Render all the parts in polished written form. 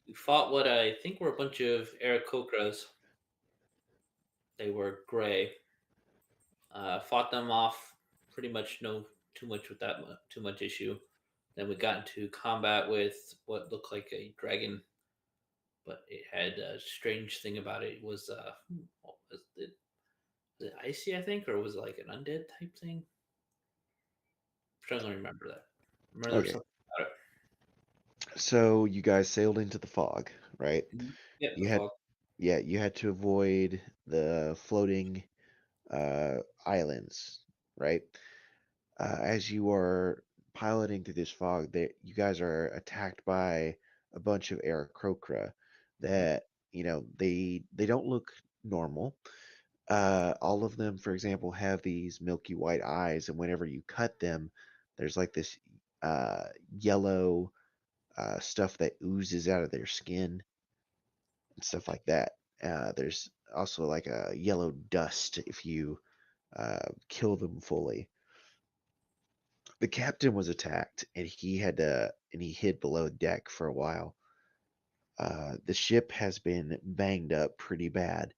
We fought what I think were a bunch of Aarakocras. They were gray. Fought them off. Pretty much no too much with that too much issue. Then we got into combat with what looked like a dragon, but it had a strange thing about it. It was what was it icy, I think, or was it like an undead type thing? I'm struggling to remember that. I remember there was Okay, something about it. so you guys sailed into the fog, right? Mhm. Yep, the You had, fog. yeah, you had to avoid the floating islands, right? As you are piloting through this fog, that you guys are attacked by a bunch of Aarakocra that they don't look normal. All of them, for example, have these milky white eyes, and whenever you cut them, there's like this yellow stuff that oozes out of their skin and stuff like that. There's also like a yellow dust if you kill them fully. The captain was attacked, and he hid below deck for a while. The ship has been banged up pretty bad.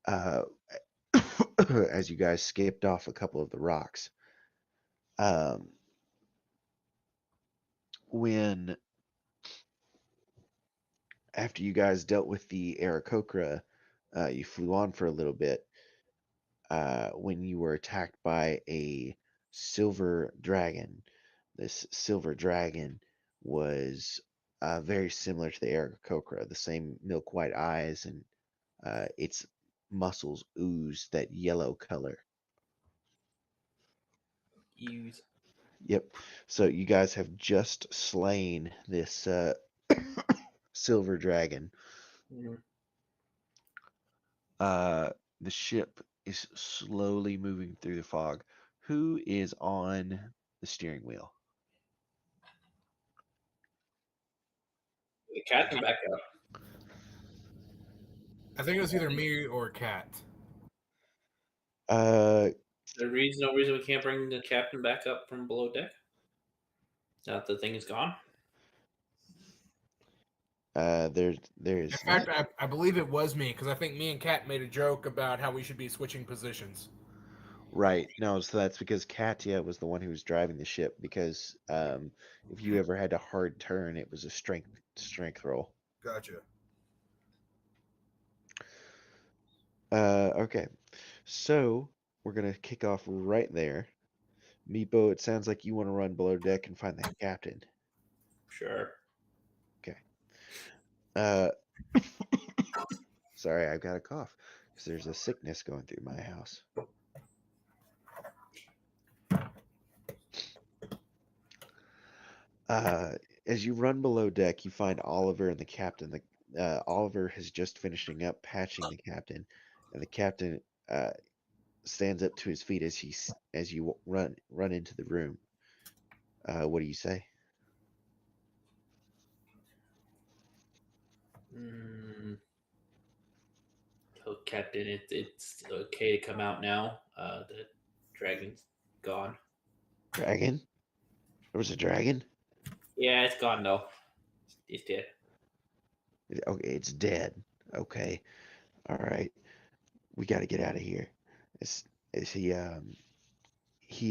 Uh, as you guys skipped off a couple of the rocks. Um, when After you guys dealt with the Aarakocra, you flew on for a little bit. When you were attacked by a silver dragon, this silver dragon was very similar to the Aarakocra, the same milk white eyes, and its muscles ooze that yellow color. Use. Yep. So you guys have just slain this silver dragon. Mhm. Uh, the ship is slowly moving through the fog. Who is on the steering wheel? The cat can back up. I think it was either me or Cat. Uh, No reason we can't bring the captain back up from below deck. Now that the thing is gone. there In is fact, not. I believe it was me because I think me and Cat made a joke about how we should be switching positions. Right. No, so that's because Katya was the one who was driving the ship. Because if you ever had a hard turn, it was a strength roll. Gotcha. Okay. So we're gonna kick off right there. Meepo, it sounds like you want to run below deck and find that captain. Sure. Okay. Uh, Sorry, I've got a cough because there's a sickness going through my house. Uh, as you run below deck, you find Oliver and the captain. Oliver has just finishing up patching the captain, and the captain uh, stands up to his feet as you run into the room. What do you say? Mm, tell captain it's okay to come out now. The dragon's gone. Dragon? There was a dragon? Yeah, it's gone though. He's dead. Okay, it's dead. Okay, all right. We got to get out of here. As, as he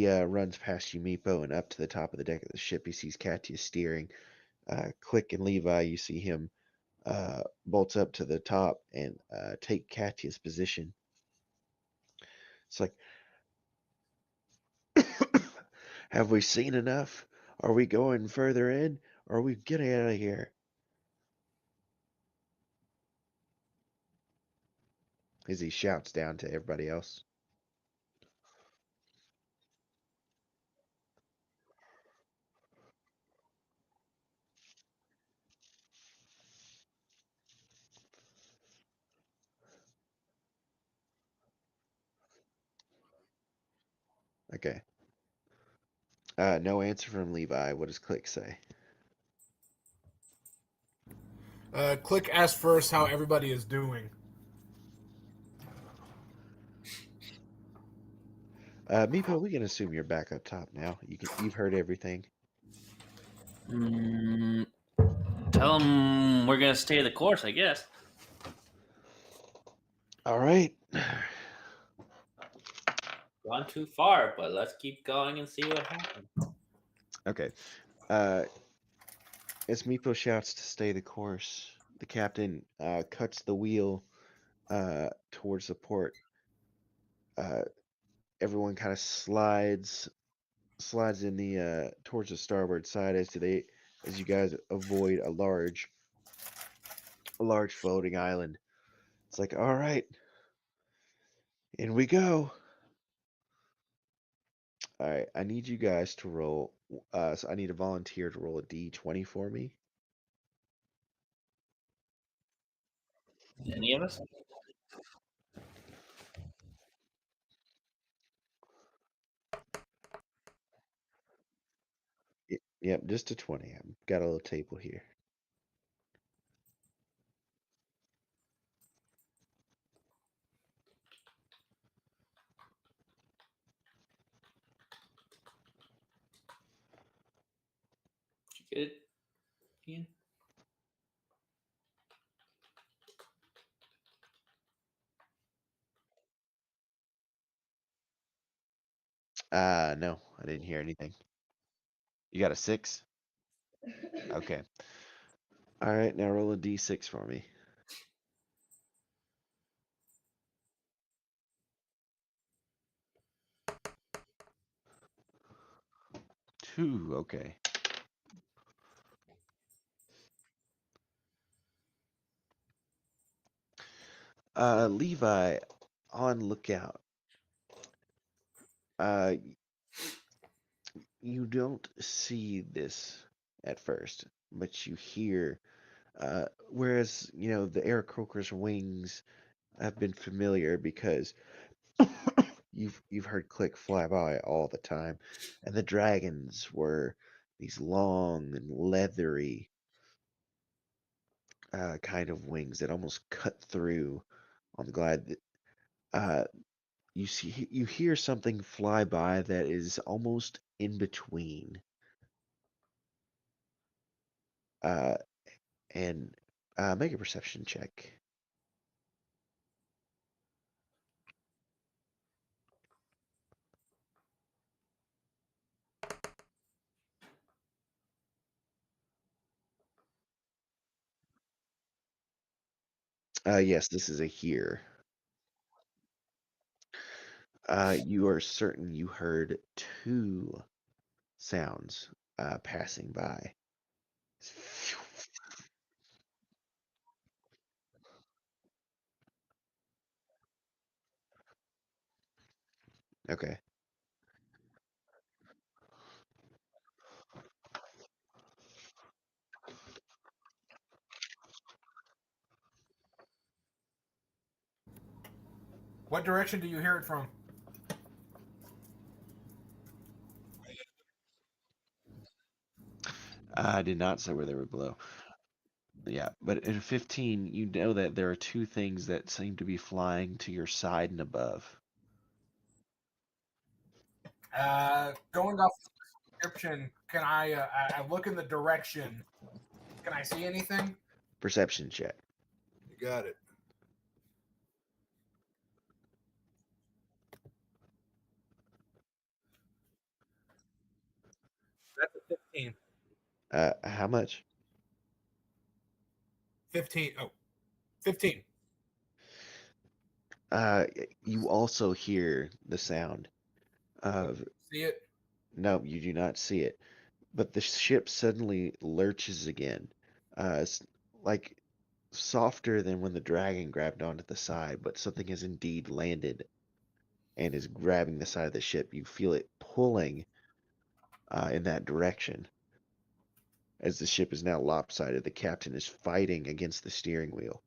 runs past you, Meepo, and up to the top of the deck of the ship. He sees Katya steering. Click and Levi, you see him bolts up to the top and take Katya's position. It's like, have we seen enough? Are we going further in? Or are we getting out of here? As he shouts down to everybody else. Okay. No answer from Levi. What does Click say? Click ask first how everybody is doing. Meepo, we can assume you're back up top now. You've heard everything. Mm, Tell them we're gonna stay the course, I guess. All right. Gone too far, but let's keep going and see what happens. Okay. As Meepo shouts to stay the course, the captain cuts the wheel towards the port. Everyone kind of slides in the towards the starboard side as you guys avoid a large floating island. It's like, all right, in we go. All right, I need you guys to roll. So I need a volunteer to roll a d20 for me. Any of us? Yep, just a 20. I've got a little table here. Did you get it, Ian? No, I didn't hear anything. You got a 6? Okay. All right, now roll a d6 for me. 2, okay. Levi, on lookout. You don't see this at first, but you hear. Whereas the Aarakocra's wings have been familiar because you've heard Click fly by all the time, and the dragons were these long and leathery kind of wings that almost cut through on the glide. You hear something fly by that is almost in between. Uh, and make a perception check. Yes, this is a hear. You are certain you heard 2 sounds passing by. Okay. What direction do you hear it from? I did not say where they were below. Yeah, but in 15, you know that there are 2 things that seem to be flying to your side and above. Going off the description, can I look in the direction? Can I see anything? Perception check. You got it. That's a 15. How much? 15. Oh, 15. You also hear the sound of. See it? No, you do not see it. But the ship suddenly lurches again. It's like softer than when the dragon grabbed onto the side, but something has indeed landed and is grabbing the side of the ship. You feel it pulling in that direction. As the ship is now lopsided, the captain is fighting against the steering wheel.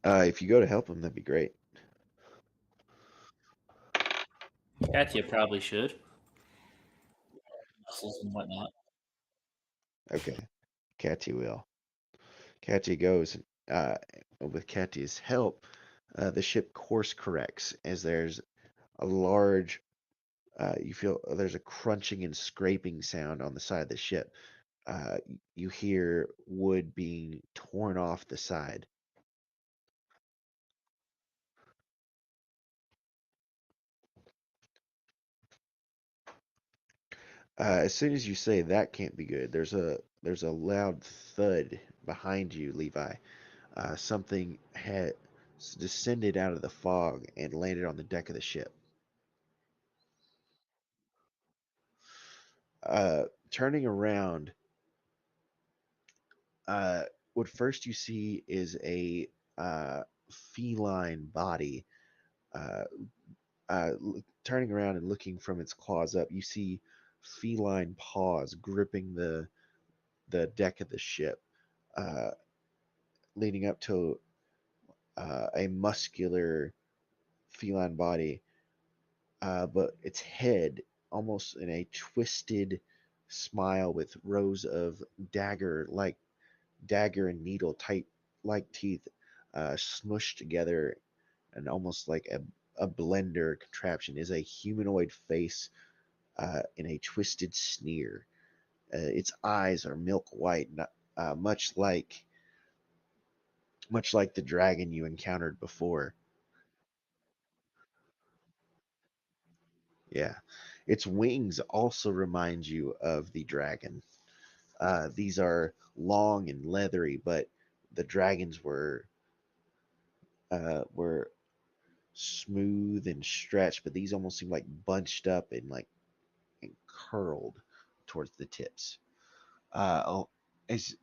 If you go to help him, that'd be great. Katya probably should. Muscles and whatnot. Okay. Catty will. Katia goes. Uh, with Katia's help, the ship course corrects as there's a large. You feel there's a crunching and scraping sound on the side of the ship. You hear wood being torn off the side. As soon as you say that can't be good, there's a loud thud behind you, Levi. Something had descended out of the fog and landed on the deck of the ship. Turning around, uh, what first you see is a feline body. Uh, Turning around and looking from its claws up, you see feline paws gripping the deck of the ship, uh, leading up to a muscular feline body, but its head almost in a twisted smile with rows of dagger and needle type like teeth smushed together and almost like a blender contraption is a humanoid face in a twisted sneer. Its eyes are milk white, much like the dragon you encountered before. Yeah. Its wings also remind you of the dragon. These are long and leathery, but the dragons were smooth and stretched, but these almost seem like bunched up and curled towards the tips. As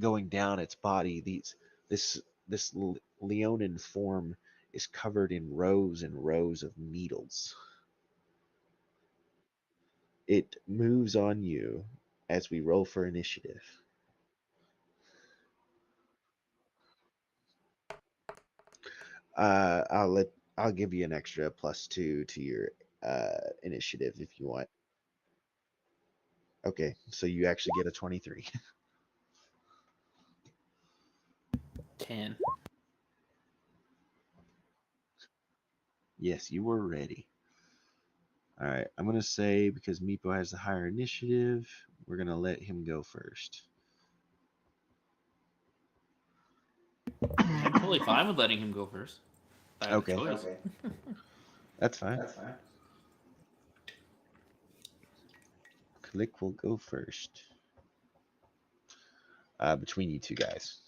going down its body, this leonin form is covered in rows and rows of needles. It moves on you as we roll for initiative. I'll give you an extra +2 to your initiative if you want. Okay, so you actually get a 23. 10. Yes, you were ready. All right, I'm gonna say because Meepo has the higher initiative, we're gonna let him go first. I'm totally fine with letting him go first. If I have Okay. a choice. That's fine. Click will go first. Between you two guys.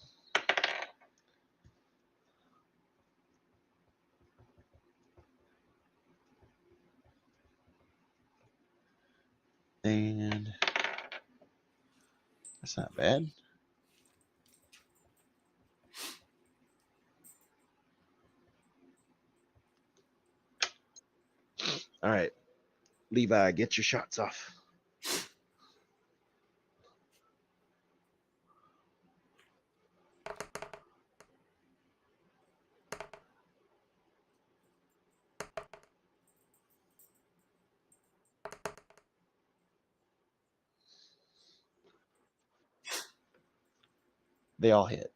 And that's not bad. All right, Levi, get your shots off. They all hit.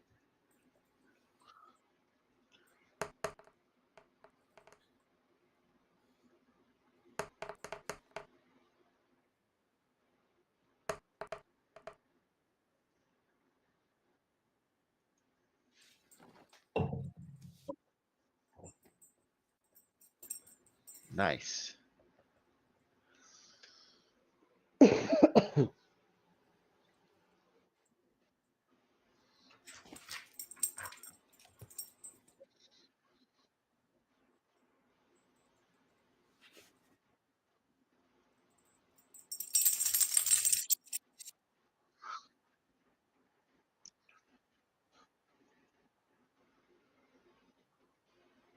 Nice.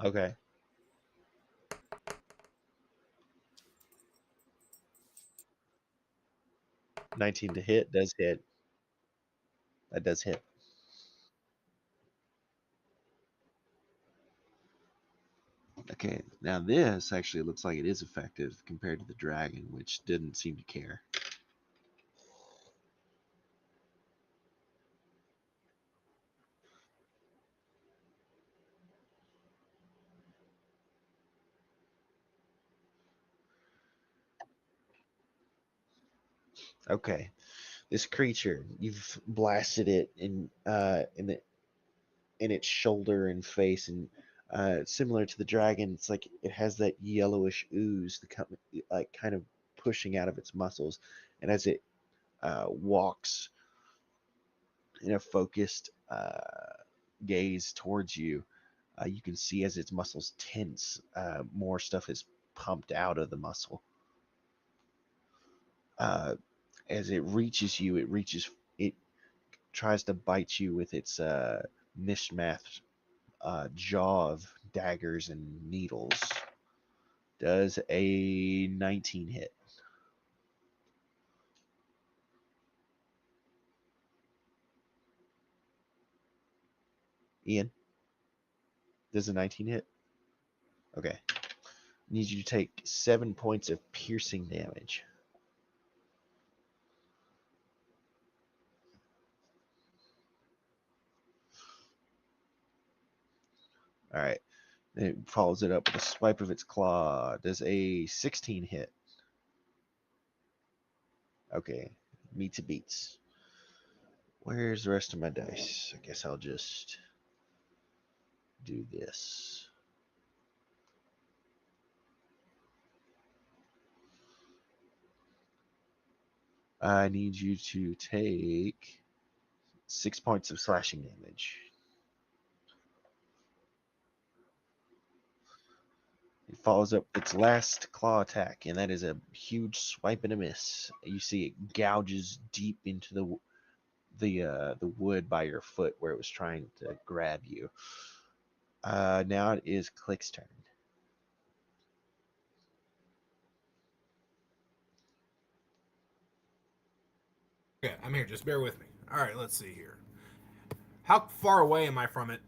Okay. 19 to hit does hit. That does hit. Okay, now this actually looks like it is effective compared to the dragon, which didn't seem to care. Okay. This creature, you've blasted it in its shoulder and face, and similar to the dragon, it's like it has that yellowish ooze, like kind of pushing out of its muscles, and as it walks in a focused gaze towards you, you can see as its muscles tense, more stuff is pumped out of the muscle. As it reaches you, it tries to bite you with its mishmash jaw of daggers and needles. Does a 19 hit? Ian, does a 19 hit? Okay. Need you to take 7 points of piercing damage. All right. Then it follows it up with a swipe of its claw. Does a 16 hit? Okay. Meets a beats. Where's the rest of my dice? I guess I'll just do this. I need you to take 6 points of slashing damage. It follows up its last claw attack, and that is a huge swipe and a miss. You see it gouges deep into the wood by your foot where it was trying to grab you. Now it is Click's turn. Okay, I'm here. Just bear with me. All right, let's see here. How far away am I from it?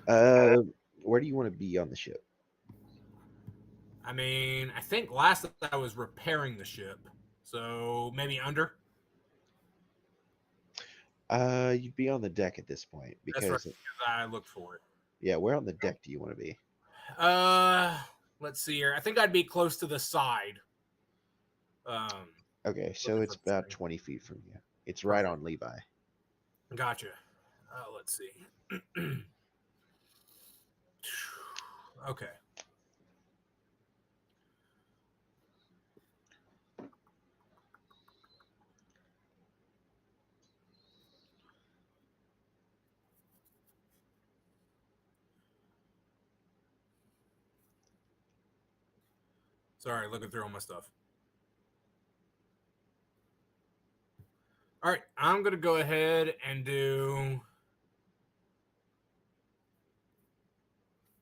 Where do you want to be on the ship? I mean, I think last I was repairing the ship, so maybe under. You'd be on the deck at this point That's right. because Because I looked for it. yeah, where on the deck do you want to be? Let's see here. I think I'd be close to the side. Okay, so it's about 20 feet from you. It's right on Levi. Gotcha. Let's see. Okay. Sorry, looking through all my stuff. All right, I'm going to go ahead and do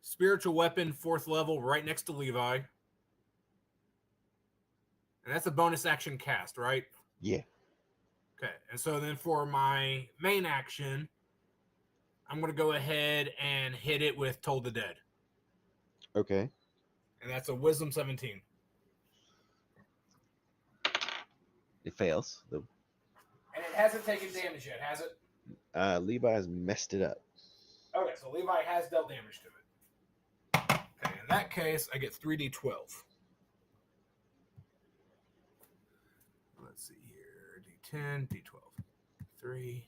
spiritual weapon, 4th level, right next to Levi. And that's a bonus action cast, right? Yeah. Okay, and so then for my main action, I'm going to go ahead and hit it with Toll the Dead. Okay. And that's a Wisdom 17. It fails. And it hasn't taken damage yet, has it? Levi has messed it up. Okay, so Levi has dealt damage to it. Okay, in that case, I get 3d12. Let's see here. D10, D12. 3.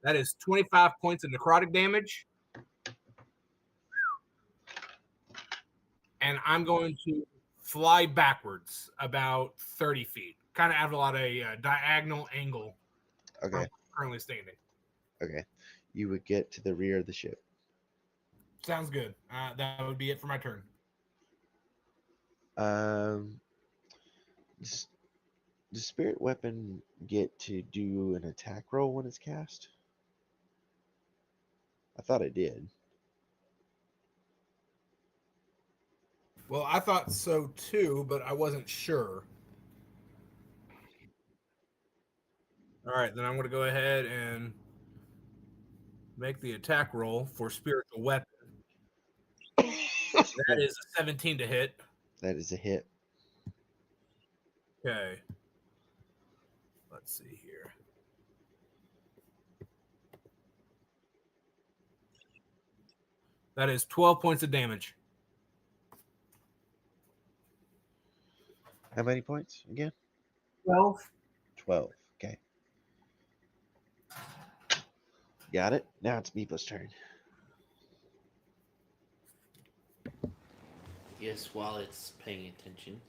That is 25 points of necrotic damage. And I'm going to fly backwards about 30 feet. Kind of have a lot of diagonal angle. Okay. Currently standing. Okay. You would get to the rear of the ship. Sounds good. That would be it for my turn. Does Spirit Weapon get to do an attack roll when it's cast? I thought it did. Well, I thought so too, but I wasn't sure. All right, then I'm going to go ahead and make the attack roll for spiritual weapon. That is a 17 to hit. That is a hit. Okay. Let's see here. That is 12 points of damage. How many points again? 12. 12. Okay. Got it. Now it's Meepo's turn. Yes, while it's paying attention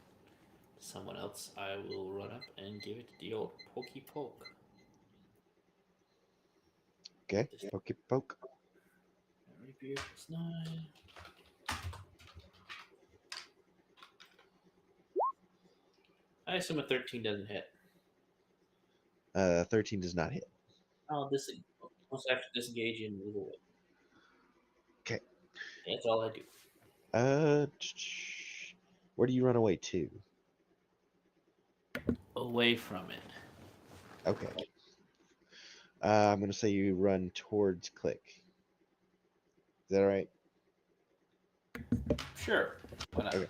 to someone else, I will run up and give it the old pokey poke. Okay. Poke poke. Rapier plus 9. I assume a 13 doesn't hit. 13 does not hit. I'll once I have to disengage and move away. Okay. That's all I do. Where do you run away to? Away from it. Okay. I'm going to say you run towards Click. Is that all right? Sure. Why not? Okay.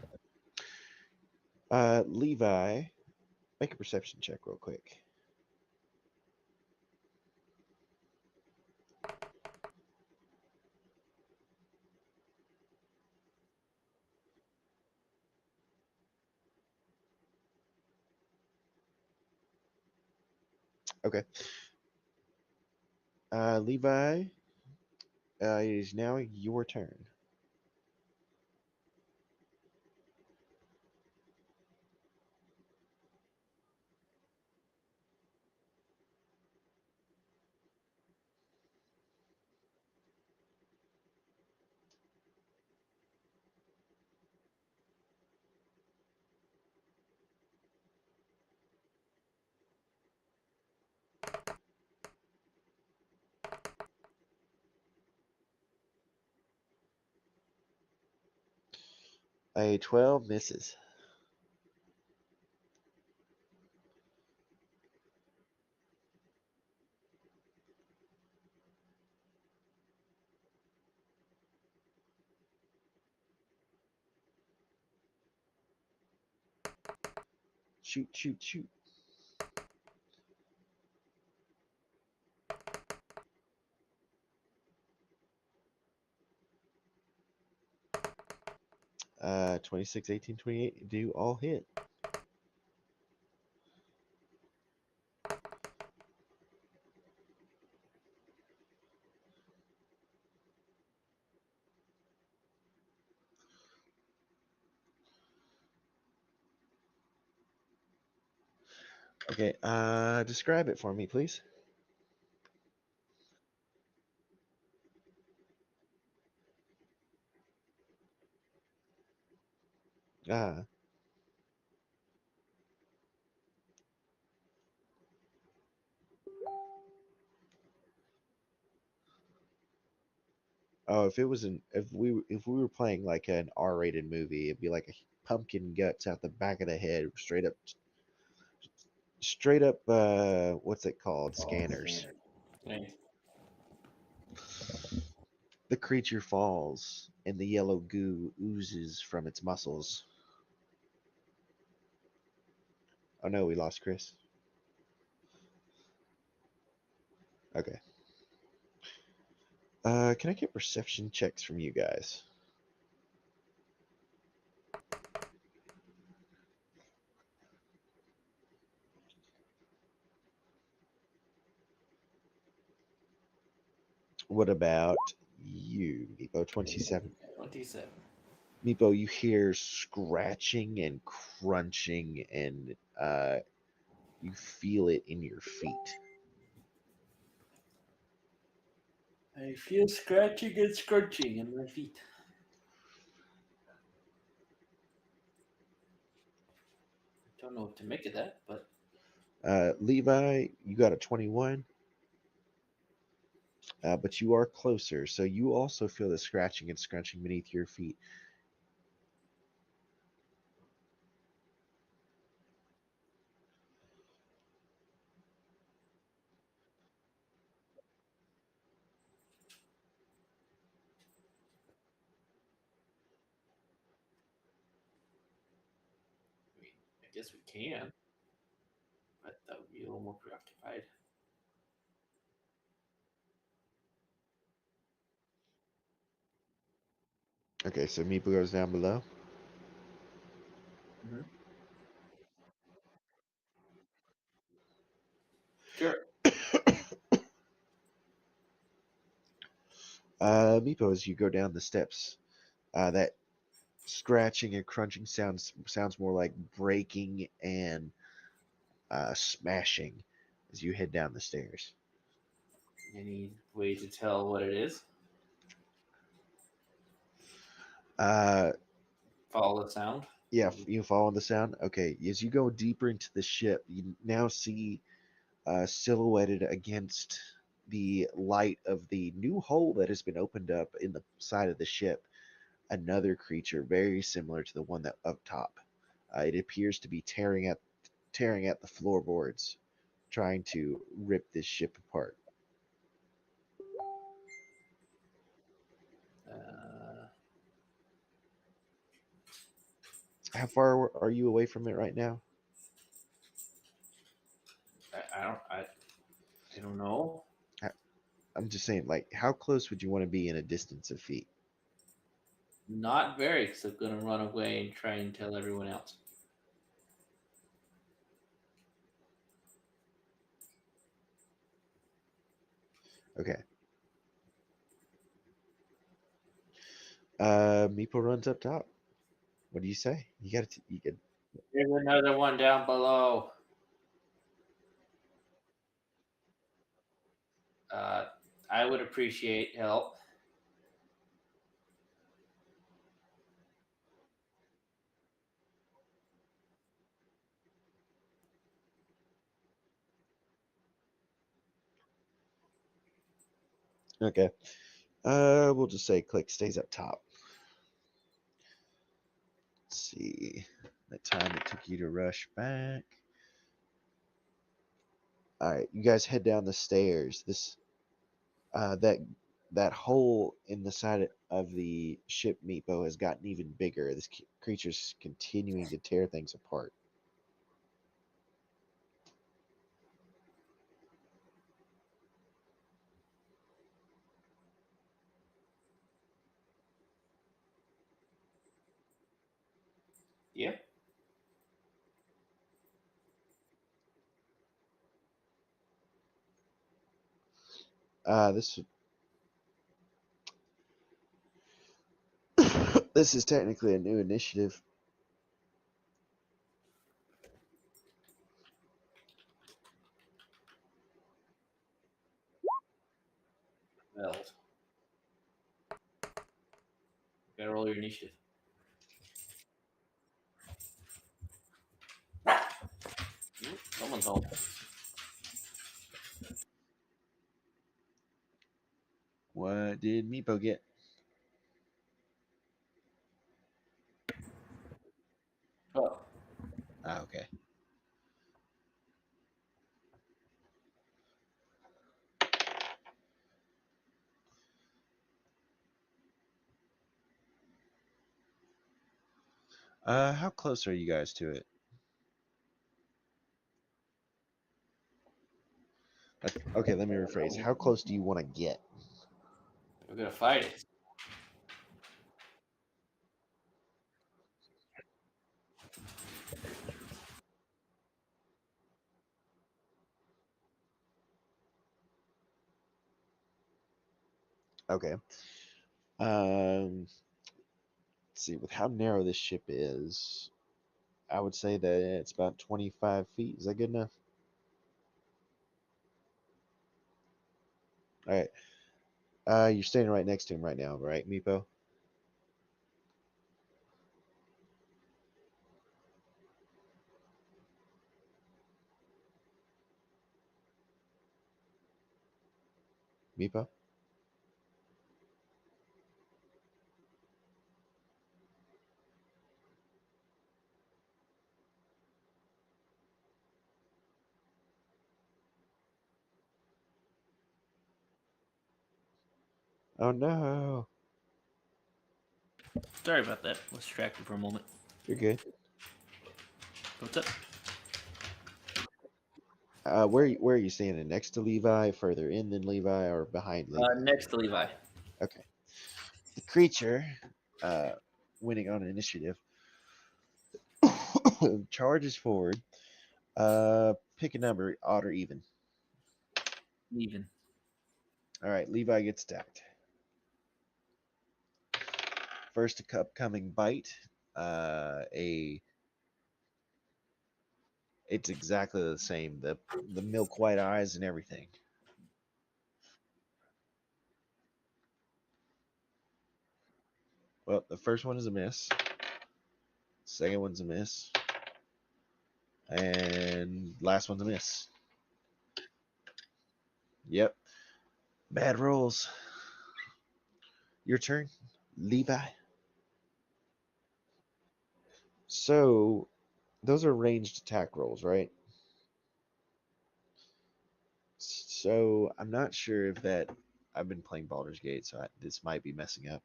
Levi, make a perception check real quick. Okay. Levi, it is now your turn. A 12 misses. Shoot, shoot, shoot. Uh, 26, 18, 28 do all hit. Okay, describe it for me, please. Ah, oh, if we were playing like an R-rated movie, it'd be like a pumpkin guts out the back of the head, straight up. What's it called? Scanners. Okay. The creature falls, and the yellow goo oozes from its muscles. Oh no, we lost Chris. Okay. Can I get perception checks from you guys? What about you, Meepo? 27. 27. Meepo, you hear scratching and crunching, and you feel it in your feet. I feel scratching and scrunching in my feet. Don't know what to make of that, but Levi, you got a 21, but you are closer, so you also feel the scratching and scrunching beneath your feet. I guess we can. But that would be a little more preoccupied. Okay, so Meepo goes down below. Mm-hmm. Sure. Meepo, as you go down the steps, that scratching and crunching sounds more like breaking and smashing as you head down the stairs. Any way to tell what it is? Uh, Follow the sound. yeah, you follow the sound. Okay, as you go deeper into the ship, you now see silhouetted against the light of the new hole that has been opened up in the side of the ship, another creature very similar to the one that up top. It appears to be tearing at the floorboards, trying to rip this ship apart. Uh, How far are you away from it right now? I don't know. I'm just saying, like, how close would you want to be in a distance of feet? Not very, because I'm gonna run away and try and tell everyone else. Okay. Meepo runs up top. What do you say? You get. There's another one down below. Uh, I would appreciate help. Okay. We'll just say Click stays up top. Let's see. The time it took you to rush back. All right, you guys head down the stairs. This that hole in the side of the ship, Meepo, has gotten even bigger. This creature's continuing to tear things apart. Yeah. This this is technically a new initiative. Well, gotta roll your initiative. Someone's home. What did Meepo get? Oh, Okay. How close are you guys to it? Okay, let me rephrase. How close do you want to get? we're gonna fight it. Okay. Let's see. With how narrow this ship is, I would say that it's about 25 feet. Is that good enough? All right. You're standing right next to him right now, right, Meepo? Meepo? Oh no. Sorry about that. Let's distract you for a moment. You're good. What's up? Where are you standing? Next to Levi, further in than Levi, or behind Levi? Next to Levi. Okay. The creature, uh, winning on initiative, charges forward. Pick a number, odd or even. Even. All right, Levi gets attacked. First upcoming bite. It's exactly the same. The milk white eyes and everything. Well, the first one is a miss. Second one's a miss. And last one's a miss. Yep. Bad rolls. Your turn, Levi. So, those are ranged attack rolls, right? So, I'm not sure if that. I've been playing Baldur's Gate, so this might be messing up.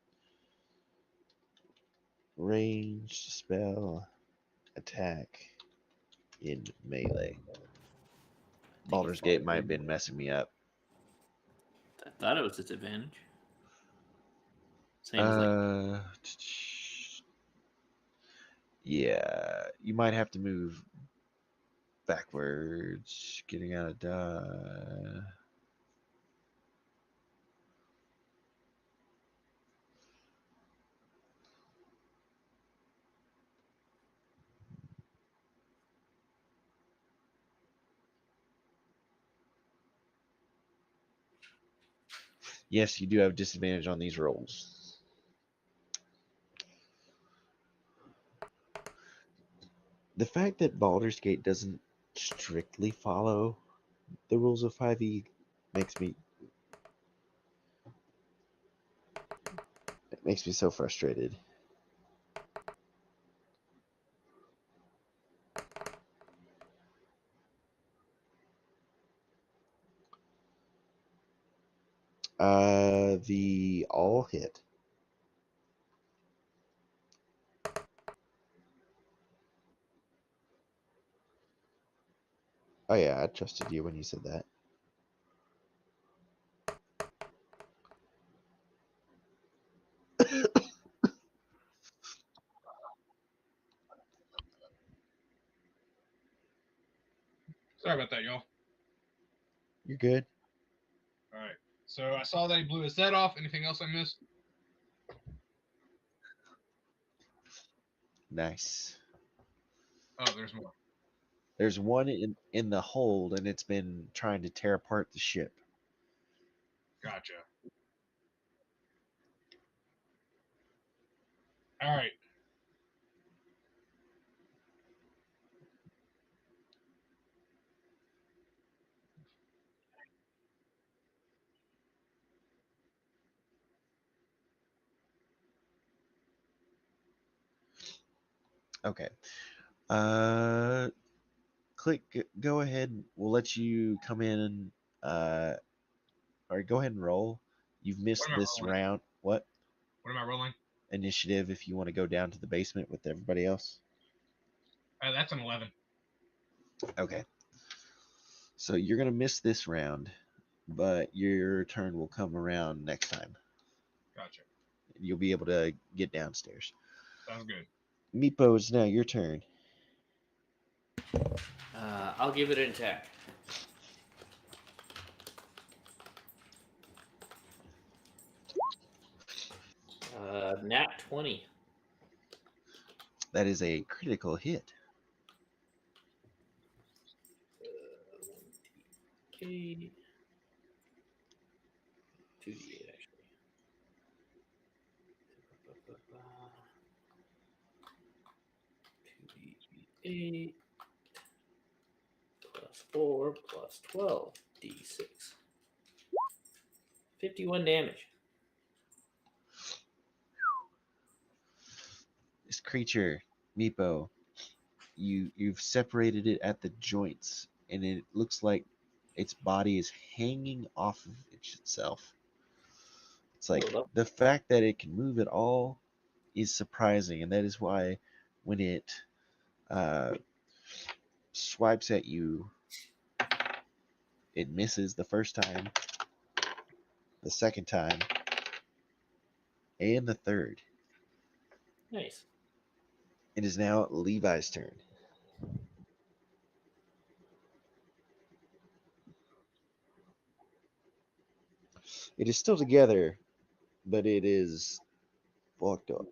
Ranged spell attack in melee. Baldur's Gate might have been messing me up. I thought it was disadvantage. Same as like Yeah, you might have to move backwards, getting out of Yes, you do have disadvantage on these rolls. The fact that Baldur's Gate doesn't strictly follow the rules of 5e makes me so frustrated. The all hit. Oh yeah, I trusted you when you said that. Sorry about that, y'all. You're good. All right. So I saw that he blew his head off. Anything else I missed? Nice. Oh, there's more. There's one in the hold, and it's been trying to tear apart the ship. Gotcha. All right. Okay. Click. Go ahead. We'll let you come in. Or go ahead and roll. You've missed What am I this rolling? round. What? What am I rolling? Initiative if you want to go down to the basement with everybody else. That's an 11. Okay. So you're gonna miss this round, but your turn will come around next time. Gotcha. You'll be able to get downstairs. Sounds good. Meepo, it's now your turn. I'll give it an attack. Nat 20. That is a critical hit. 1d8. 2d8 actually. 2d8 plus 4 plus 12 d6. 51 damage. This creature, Meepo, you've separated it at the joints, and it looks like its body is hanging off of itself. It's like the fact that it can move at all is surprising, and that is why when it swipes at you, it misses the first time, the second time, and the third. Nice. It is now Levi's turn. It is still together, but it is fucked up.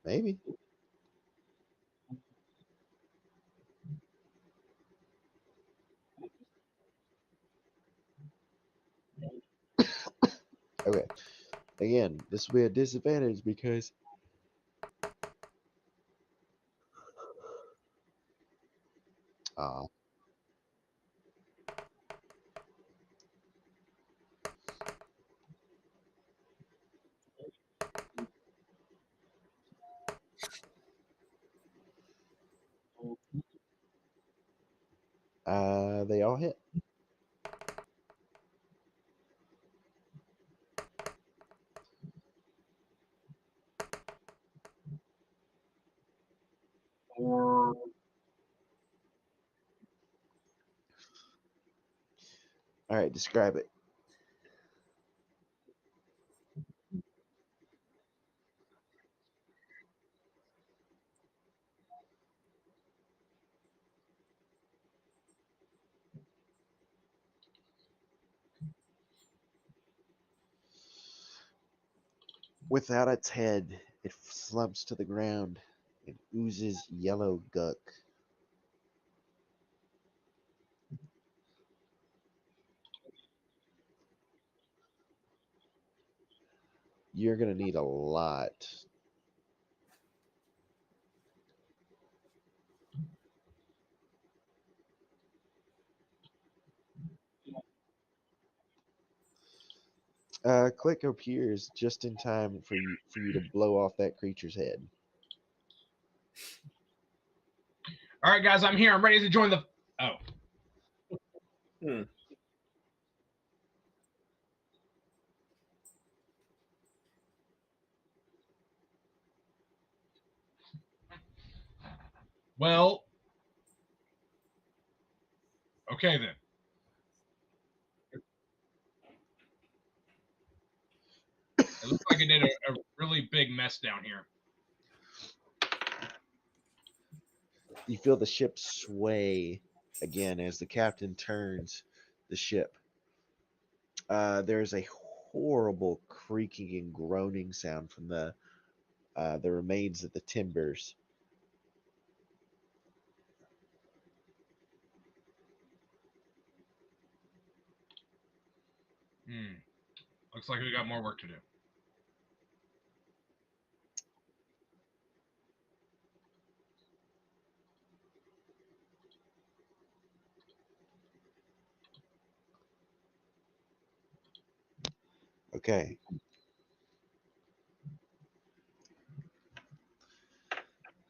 Maybe. Okay. Again, this will be a disadvantage because uh, they all hit. All right, describe it. Without its head, it slumps to the ground and oozes yellow guck. You're gonna need a lot. Click appears just in time for you to blow off that creature's head. All right, guys, I'm here. I'm ready to join the. Oh. Hmm. Well. Okay then. It looks like it did a really big mess down here. You feel the ship sway again as the captain turns the ship. There's a horrible creaking and groaning sound from the remains of the timbers. Looks like we got more work to do. Okay.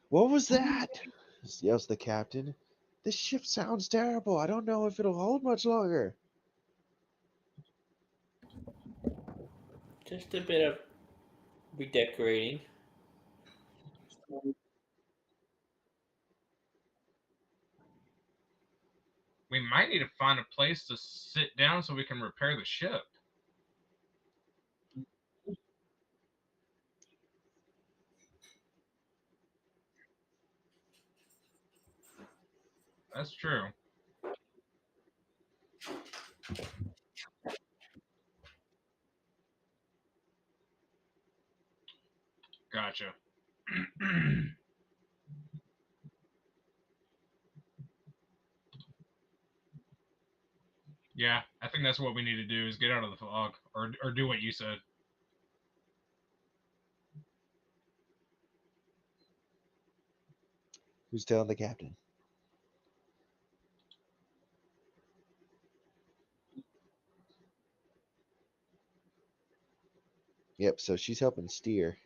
What was that? Yells the captain. This ship sounds terrible. I don't know if it'll hold much longer. Just a bit of redecorating. We might need to find a place to sit down so we can repair the ship. That's true. Gotcha. Yeah, I think that's what we need to do is get out of the fog or do what you said. Who's telling the captain? Yep, so she's helping steer.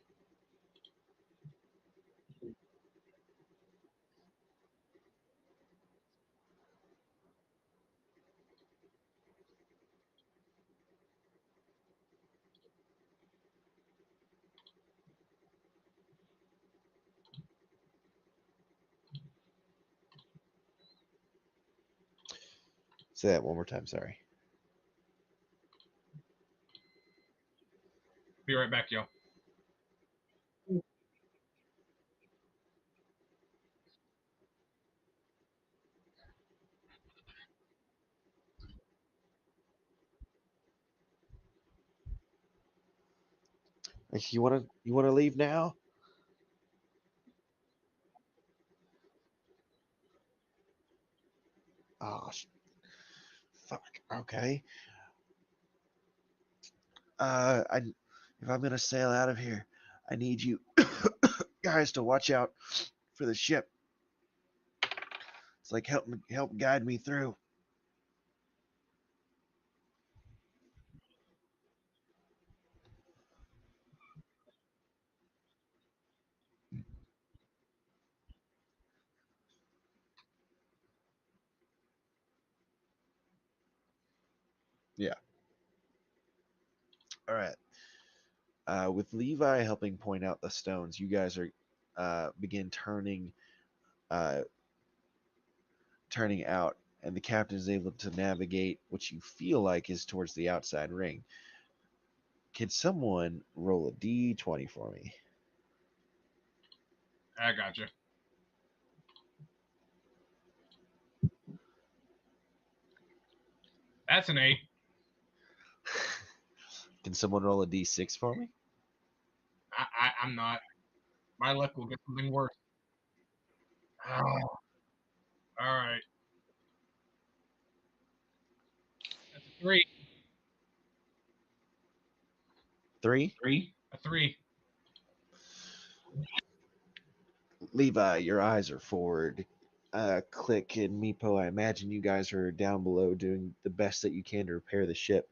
Say that one more time. Sorry. Be right back, y'all. Like, you wanna leave now? Oh, fuck. Okay. If I'm gonna sail out of here, I need you guys to watch out for the ship. It's like help guide me through. Yeah. All right. With Levi helping point out the stones, you guys are begin uh, turning out, and the captain is able to navigate what you feel like is towards the outside ring. Can someone roll a d20 for me? I got you. That's an 8. Can someone roll a d6 for me? I'm not. My luck will get something worse. Oh, all right. That's a 3. 3. A 3. Levi, your eyes are forward. Click and Meepo, I imagine you guys are down below doing the best that you can to repair the ship.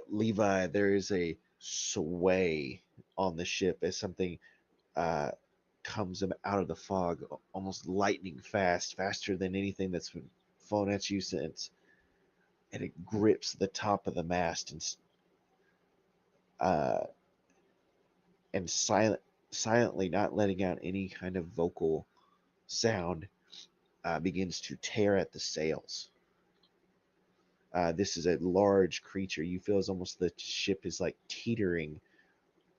Levi, there is a sway on the ship as something comes out of the fog, almost lightning fast, faster than anything that's been flown at you since, and it grips the top of the mast uh, and silently, not letting out any kind of vocal sound, begins to tear at the sails. This is a large creature. You feel as almost the ship is like teetering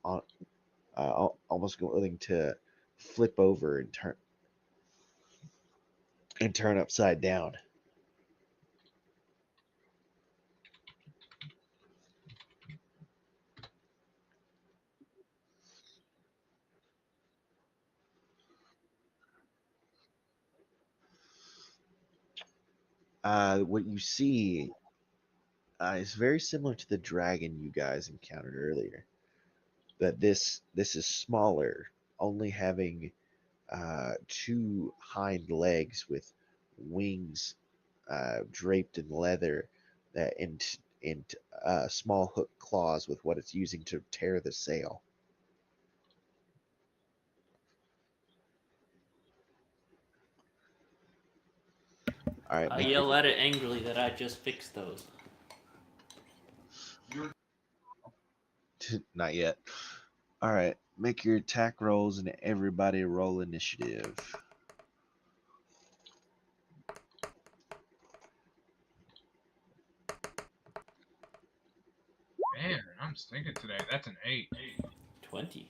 on, almost going to flip over and turn upside down. What you see is very similar to the dragon you guys encountered earlier. That this is smaller, only having two hind legs with wings draped in leather, that and small hook claws with what it's using to tear the sail. All right, I make yell at it angrily that I just fixed those. not yet. All right, make your attack rolls and everybody roll initiative. Man, I'm stinking today. That's an 8. 20.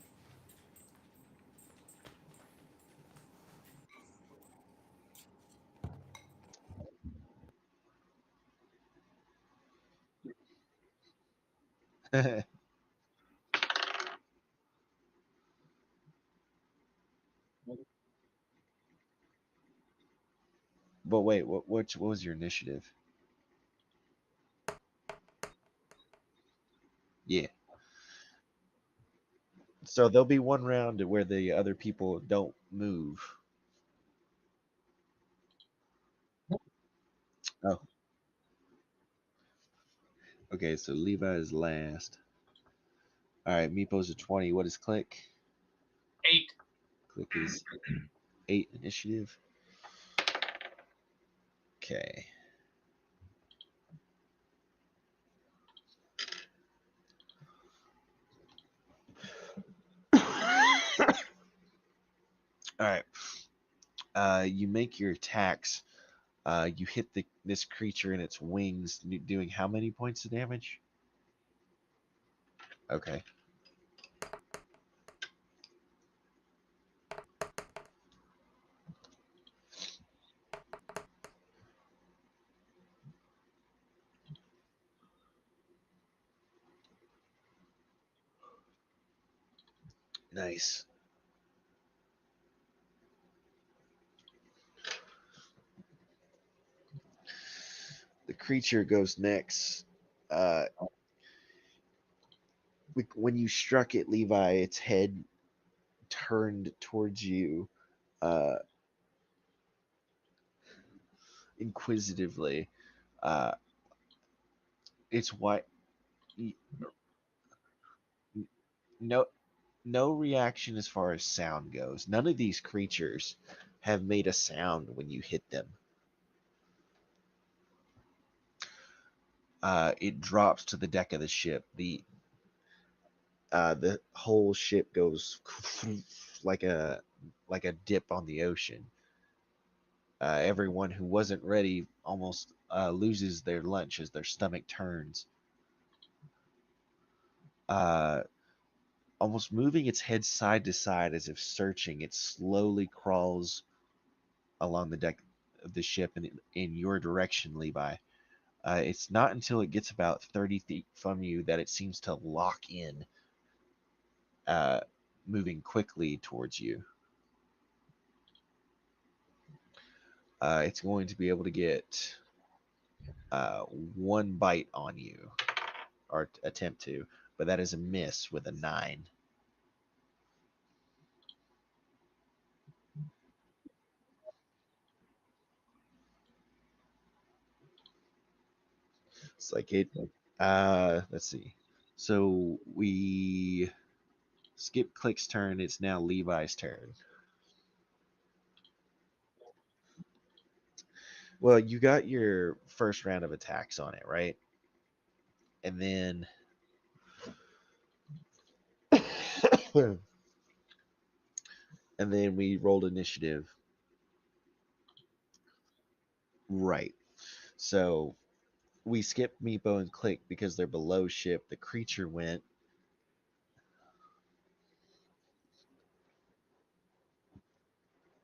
But wait, what was your initiative? Yeah. So there'll be one round where the other people don't move. Oh, okay. So Levi is last. All right, Meepo's a 20. What is Click? 8. Click is 8 initiative. Okay. All right. You make your attacks You hit this creature in its wings, doing how many points of damage? Okay. Nice. The creature goes next. When you struck it, Levi, its head turned towards you uh, inquisitively. Uh, it's white. No, no reaction as far as sound goes. None of these creatures have made a sound when you hit them. It drops to the deck of the ship. The whole ship goes like a dip on the ocean. Everyone who wasn't ready almost loses their lunch as their stomach turns. Almost moving its head side to side as if searching, it slowly crawls along the deck of the ship in your direction, Levi. It's not until it gets about 30 feet from you that it seems to lock in, moving quickly towards you. It's going to be able to get one bite on you, or attempt to, but that is a miss with a 9. It's like it. Let's see. So we skip Click's turn. It's now Levi's turn. Well, you got your first round of attacks on it, right? And then and then we rolled initiative. Right. So we skipped Meepo and Click because they're below ship. The creature went.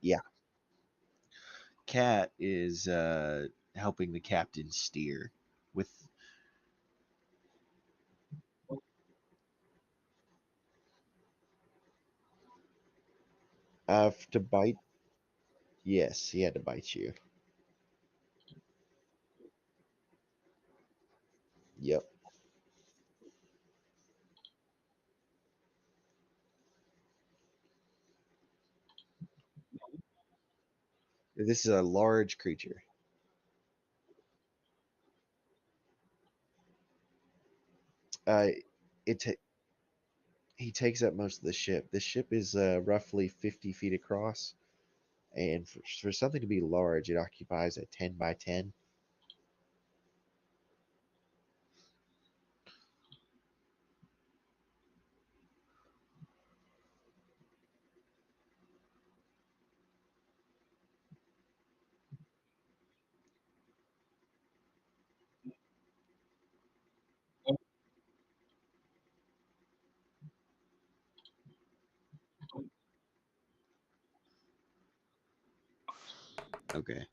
Yeah. Cat is helping the captain steer with to bite. Yes, he had to bite you. Yep. This is a large creature. Uh, it ta- he takes up most of the ship. The ship is roughly 50 feet across, and for something to be large, it occupies a 10 by 10. Okay.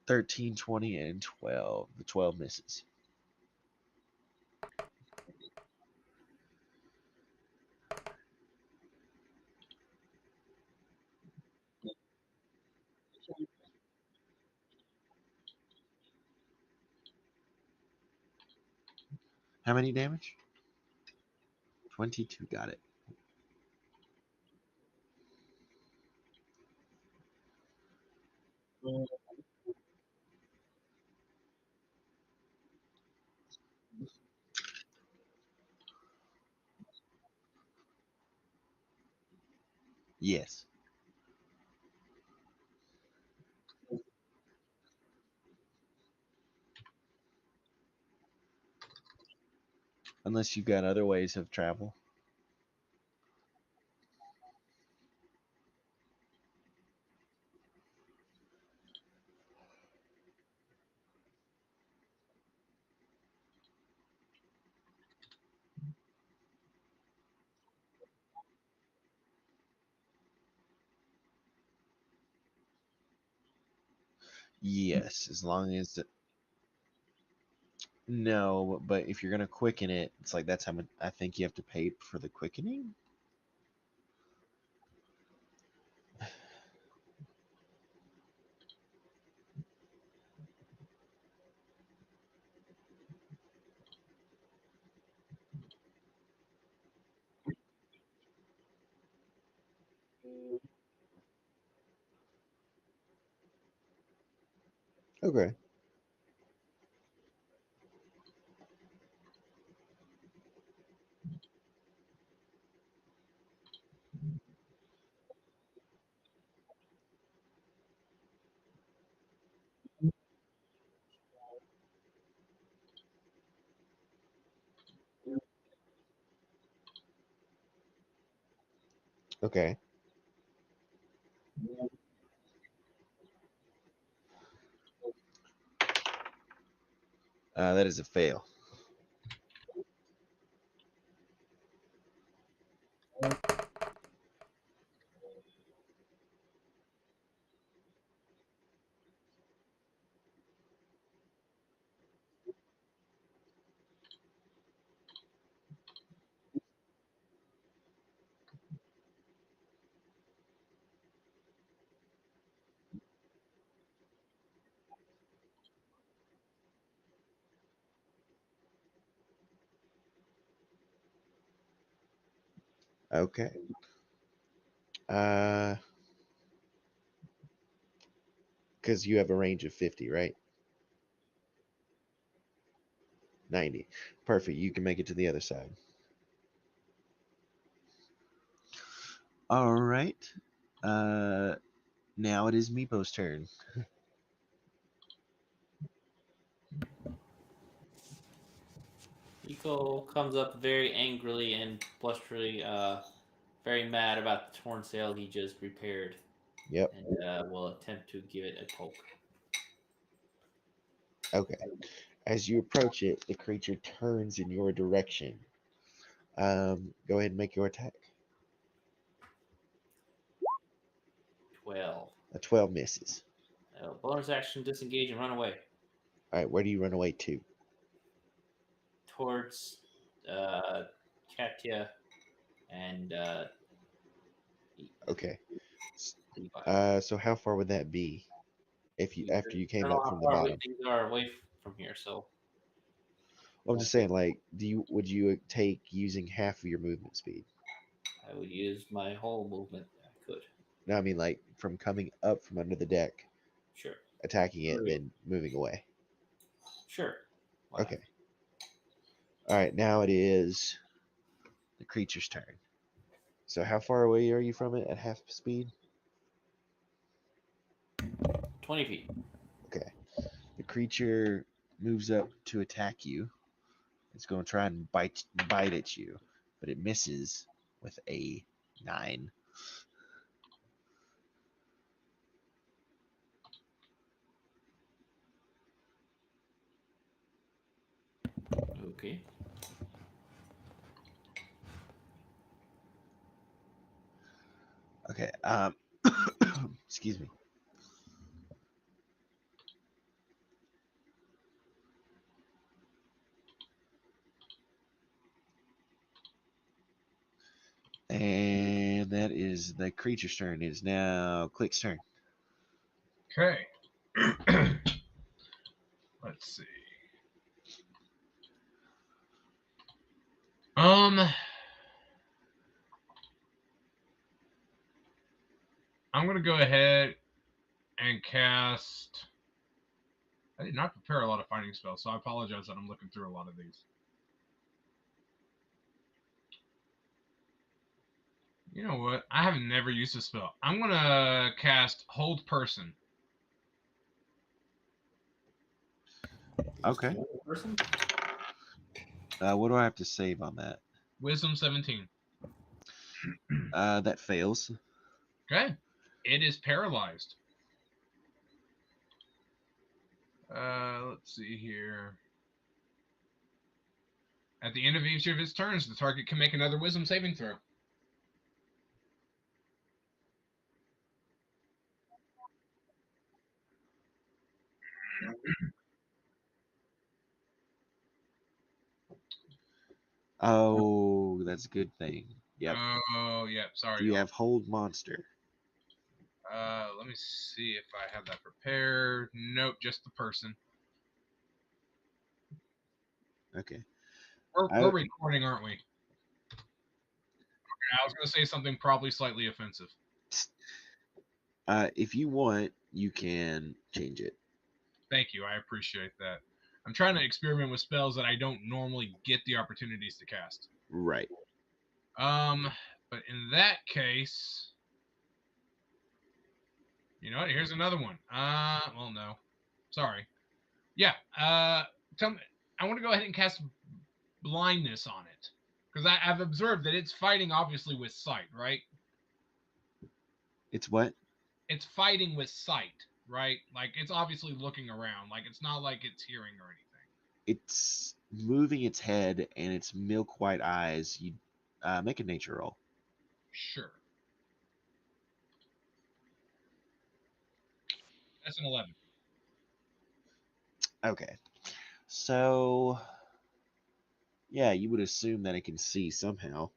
Thirteen, 20, and 12. The 12 misses. How many damage? 22. Got it. Yes. Unless you've got other ways of travel. Yes, as long as no, but if you're gonna quicken it, it's like that's how much I think you have to pay for the quickening. Okay. Okay. That is a fail. Okay. Because you have a range of 50, right? 90. Perfect. You can make it to the other side. All right. Now it is Meepo's turn. Eco comes up very angrily and blusteringly, very mad about the torn sail he just repaired, Yep. and will attempt to give it a poke. Okay. As you approach it, the creature turns in your direction. Go ahead and make your attack. 12. A 12 misses. Bonus action, disengage and run away All right. Where do you run away to? towards Katya and Okay. Levi. So how far would that be? If you after you I came don't know up how from the far away bottom? things are away from here, so Well, I'm just saying, like, would you take using half of your movement speed? I would use my whole movement. I could. No, I mean like from coming up from under the deck, Sure. attacking it, Sure. then moving away. Sure. Why not? Okay. All right. Now it is the creature's turn. So how far away are you from it at half speed? 20 feet. Okay. The creature moves up to attack you. It's going to try and bite at you, but it misses with a 9. Okay. Okay. Excuse me. And that is the creature's turn. It is now Click's turn. Okay. Let's see. I'm gonna go ahead and cast. I did not prepare a lot of fighting spells, so I apologize that I'm looking through a lot of these. You know what? I have never used this spell. I'm gonna cast Hold Person. Okay. Person? What do I have to save on that? Wisdom 17. That fails. Okay. It is paralyzed. Let's see here. At the end of each of its turns, the target can make another Wisdom saving throw. Oh, that's a good thing. Yep. Oh, yep. Sorry. Do you y'all. have hold monster? Let me see if I have that prepared. Nope, just the person. Okay. We're recording, aren't we? Okay, I was going to say something probably slightly offensive. If you want, you can change it. Thank you. I appreciate that. I'm trying to experiment with spells that I don't normally get the opportunities to cast. Right. But in that case, you know what? Here's another one. Well, no. Sorry. Yeah. Tell me. I want to go ahead and cast blindness on it because I've observed that it's fighting obviously with sight, right? It's what? It's fighting with sight, right? Like it's obviously looking around. Like it's not like it's hearing or anything. It's moving its head and its milk white eyes. You make a nature roll. Sure. That's an 11. Okay. So, yeah, you would assume that it can see somehow.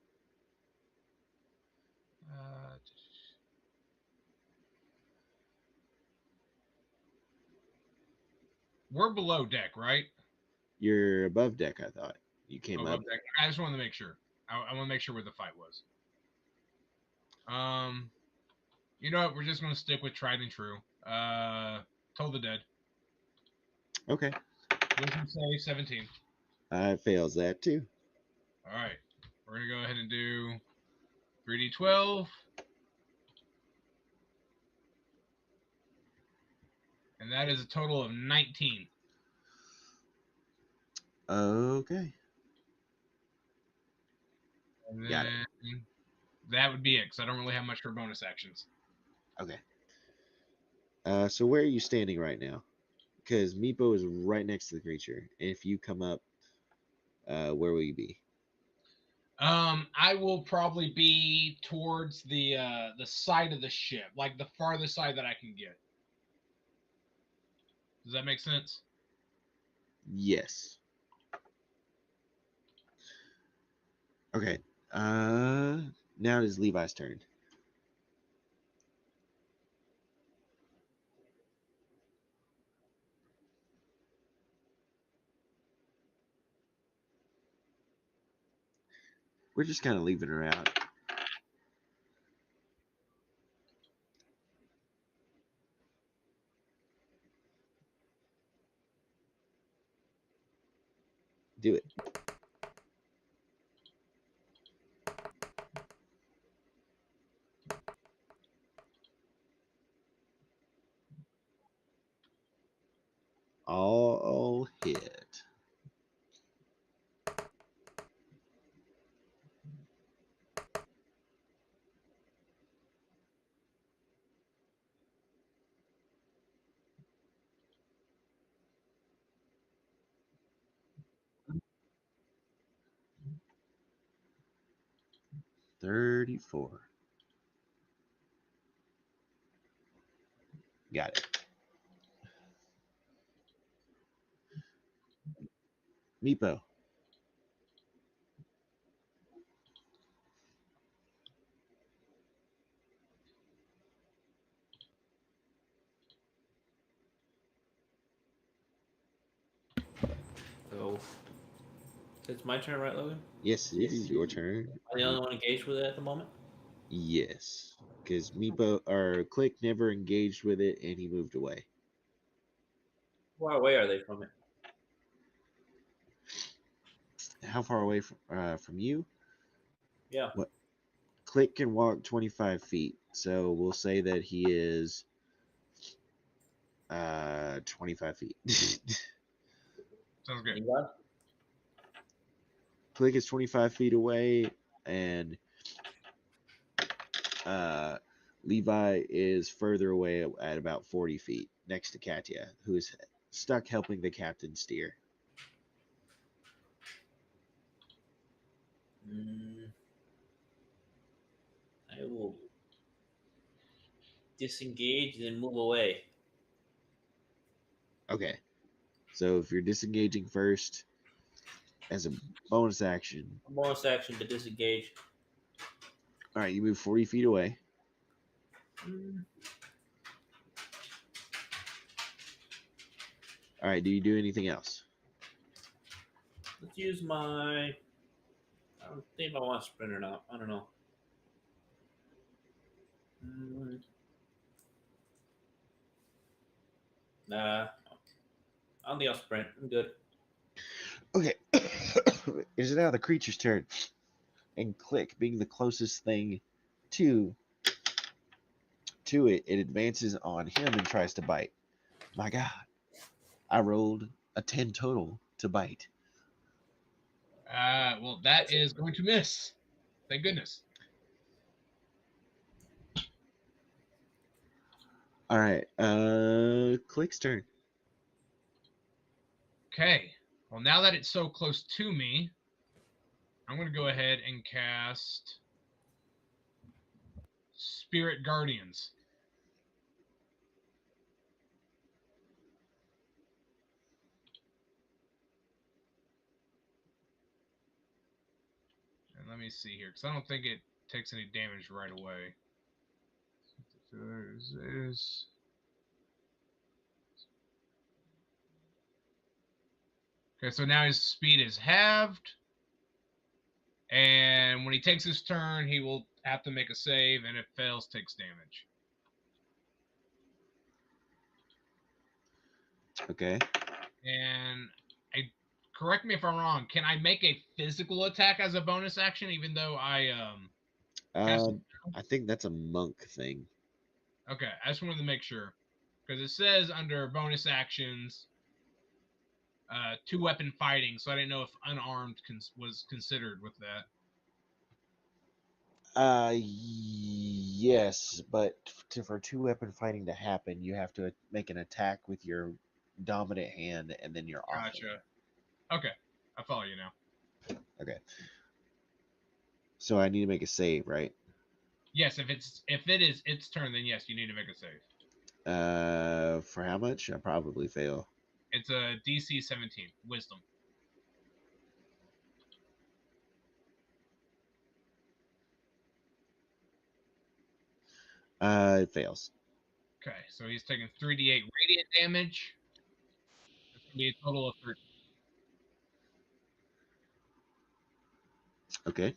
We're below deck, right? You're above deck, I thought. You came Above up. deck. I just wanted to make sure. I want to make sure where the fight was. You know what? We're just going to stick with tried and true. Toll the Dead. Okay. Wisdom save 17. It fails that too. All right. We're going to go ahead and do 3d12. And that is a total of 19. Okay. And then Got it. that would be it, because I don't really have much for bonus actions. Okay. So where are you standing right now? Because Meepo is right next to the creature. And if you come up, where will you be? I will probably be towards the side of the ship, like the farthest side that I can get. Does that make sense? Yes. Okay. Now it is Levi's turn. We're just kind of leaving her out. Do it. All hit. $34. Got it. Meepo. So it's my turn, right, Logan? Yes, it is your turn. Am I the only one engaged with it at the moment? Yes. Because Meepo or Click never engaged with it and he moved away. How far away are they from it? How far away from you? Yeah. What? Click can walk 25 feet, so we'll say that he is 25 feet. Sounds good. Levi? Click is 25 feet away, and Levi is further away at about 40 feet next to Katya, who is stuck helping the captain steer. Mm, I will disengage and then move away. Okay. So if you're disengaging first as a bonus action, Bonus action to disengage. all right, you move 40 feet away. Mm, All right, do you do anything else? let's use my. I don't think I want to sprint or not. I don't know. Mm, nah. I don't think I'll sprint. I'm good. Okay. It is now the creature's turn. And Click, being the closest thing to it, it advances on him and tries to bite. My God. I rolled a 10 total to bite. Well, that is going to miss. Thank goodness. All right. Click's turn. Okay. Well, now that it's so close to me, I'm going to go ahead and cast Spirit Guardians. And let me see here, because I don't think it takes any damage right away. Okay, so now his speed is halved. And when he takes his turn, he will have to make a save, and if fails, takes damage. Okay. And correct me if I'm wrong, can I make a physical attack as a bonus action, even though I cast it? I think that's a monk thing. Okay, I just wanted to make sure. Because it says under bonus actions, 2-weapon fighting, so I didn't know if unarmed was considered with that. Yes, but for 2-weapon fighting to happen, you have to make an attack with your dominant hand and then your offhand. Gotcha. Okay, I follow you now. Okay. So I need to make a save, right? Yes, if it is its turn, then yes, you need to make a save. For how much? I probably fail. It's a DC 17, Wisdom. It fails. Okay, so he's taking 3d8 radiant damage. It's gonna be a total of 13. Okay.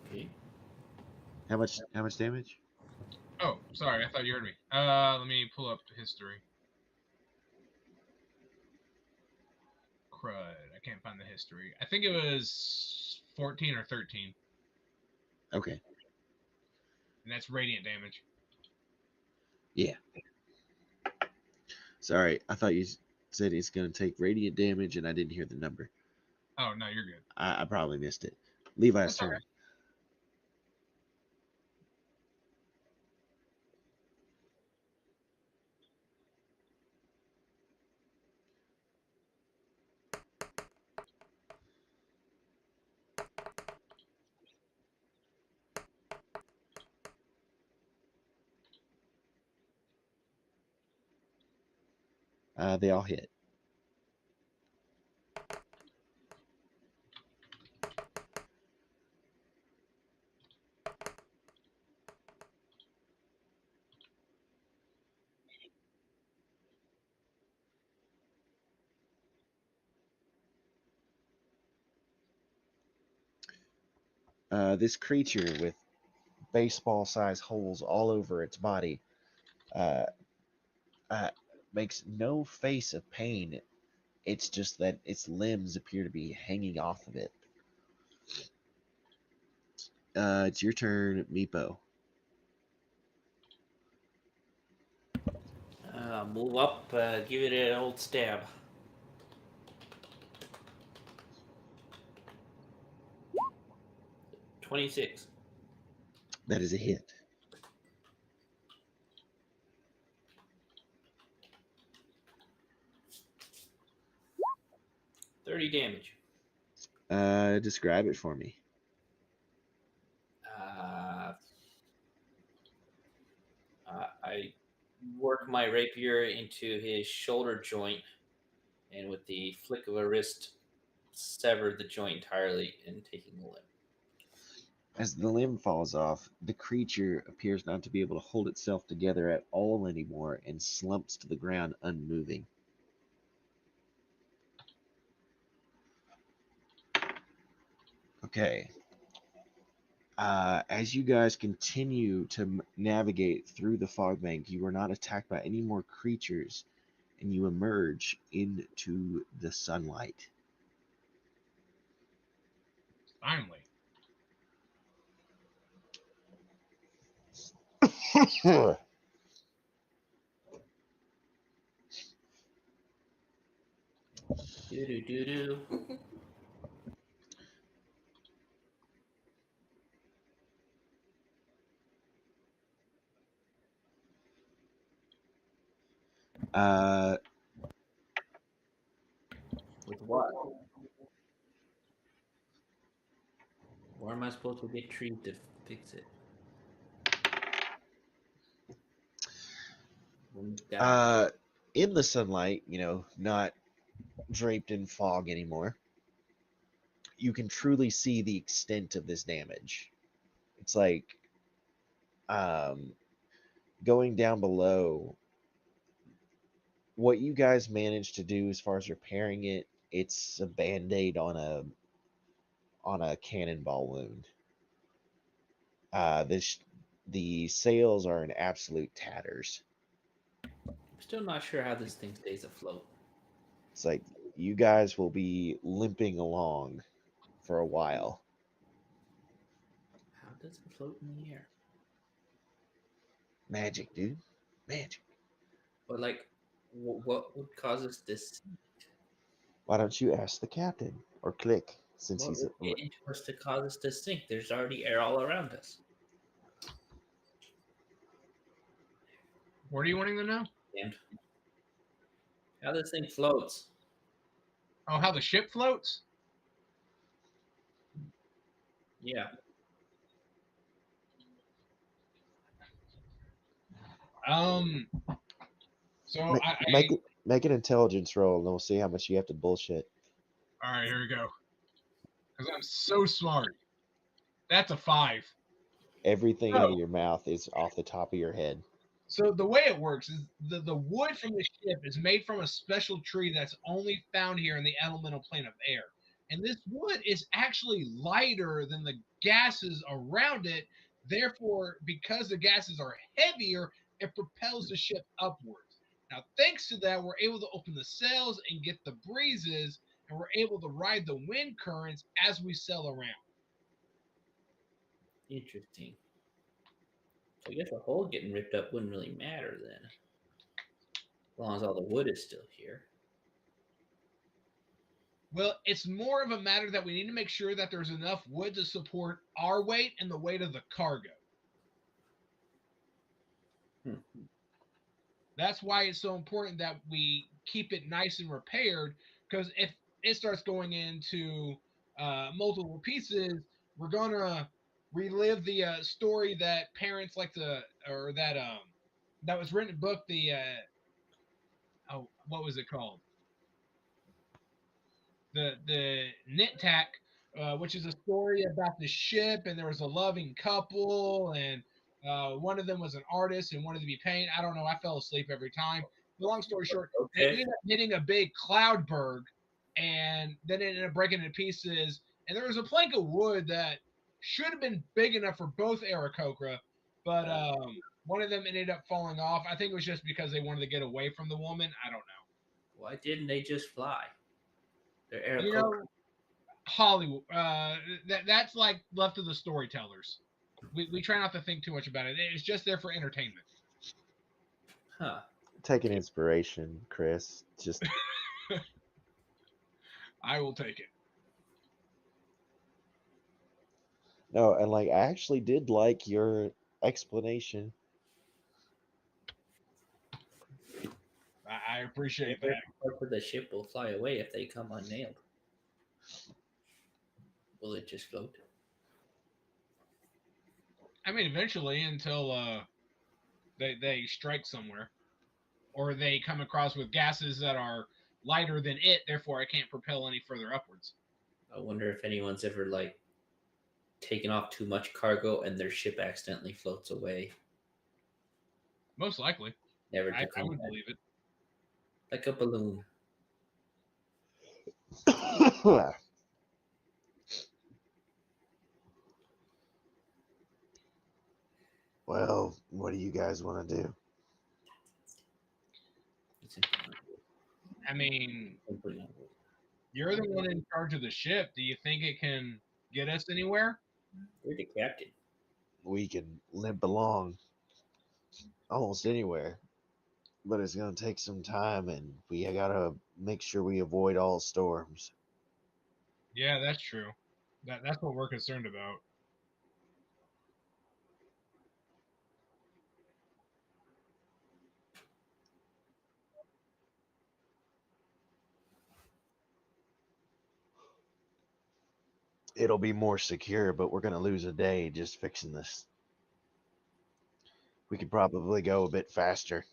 Okay. How much damage? Oh, sorry, I thought you heard me. Let me pull up history. Crud, I can't find the history. I think it was 14 or 13, Okay. and that's radiant damage. Yeah. Sorry, I thought you said it's going to take radiant damage and I didn't hear the number. Oh, no, you're good. I probably missed it. Levi's That's all turn. right. They all hit. This creature with baseball-sized holes all over its body uh, makes no face of pain. It's just that its limbs appear to be hanging off of it. It's your turn, Meepo. Move up, give it an old stab. $26. That is a hit. $30 damage. Describe it for me. I work my rapier into his shoulder joint, and with the flick of a wrist, sever the joint entirely and taking the limb. As the limb falls off, the creature appears not to be able to hold itself together at all anymore and slumps to the ground unmoving. Okay. As you guys continue to navigate through the fog bank, you are not attacked by any more creatures, and you emerge into the sunlight. Finally. Do. uh, With what? Where am I supposed to get trees to fix it? in the sunlight, not draped in fog anymore, you can truly see the extent of this damage. It's like going down below. What you guys managed to do as far as repairing it, it's a band-aid on a cannonball wound. The sails are in absolute tatters. I'm still not sure how this thing stays afloat. It's like you guys will be limping along for a while. How does it float in the air? Magic, dude. Magic. But like, what would cause us this? Why don't you ask the captain or Click, since What he's would get into us to cause us to sink? There's already air all around us. What are you wanting to know? And how this thing floats? Oh, how the ship floats? Yeah. So make an intelligence roll, and we'll see how much you have to bullshit. All right, here we go. Because I'm so smart. That's a 5. Everything out of your mouth is off the top of your head. So the way it works is the wood from the ship is made from a special tree that's only found here in the elemental plane of air. And this wood is actually lighter than the gases around it. Therefore, because the gases are heavier, it propels the ship upwards. Now, thanks to that, we're able to open the sails and get the breezes, and we're able to ride the wind currents as we sail around. Interesting. So I guess a hole getting ripped up wouldn't really matter then, as long as all the wood is still here. Well, it's more of a matter that we need to make sure that there's enough wood to support our weight and the weight of the cargo. That's why it's so important that we keep it nice and repaired, because if it starts going into multiple pieces, we're going to relive the story that parents like to, or that was written in book, the, what was it called? The Knit Tack, which is a story about the ship, and there was a loving couple, and one of them was an artist and wanted to be painted. I don't know. I fell asleep every time. But long story short, they ended up hitting a big cloudberg, and then it ended up breaking into pieces. And there was a plank of wood that should have been big enough for both Aarakocra, but one of them ended up falling off. I think it was just because they wanted to get away from the woman. I don't know. Why didn't they just fly? They're You Aarakocra. know, Hollywood. That's like left to the storytellers. We try not to think too much about it. It's just there for entertainment. Huh. Take an inspiration, Chris. Just I will take it. no, and like I actually did like your explanation. I appreciate Every that. part of the ship will fly away if they come unnailed. Will it just float? I mean, eventually, until they strike somewhere, or they come across with gases that are lighter than it, therefore it can't propel any further upwards. I wonder if anyone's ever like taken off too much cargo and their ship accidentally floats away, Most likely, never to I come would back, believe it. like a balloon. Well, what do you guys want to do? It's impossible. I mean, Impossible. you're the one in charge of the ship. Do you think it can get us anywhere? You're the captain. We can limp along almost anywhere, but it's gonna take some time, and we gotta make sure we avoid all storms. Yeah, that's true. That's what we're concerned about. It'll be more secure, but we're gonna lose a day just fixing this. We could probably go a bit faster.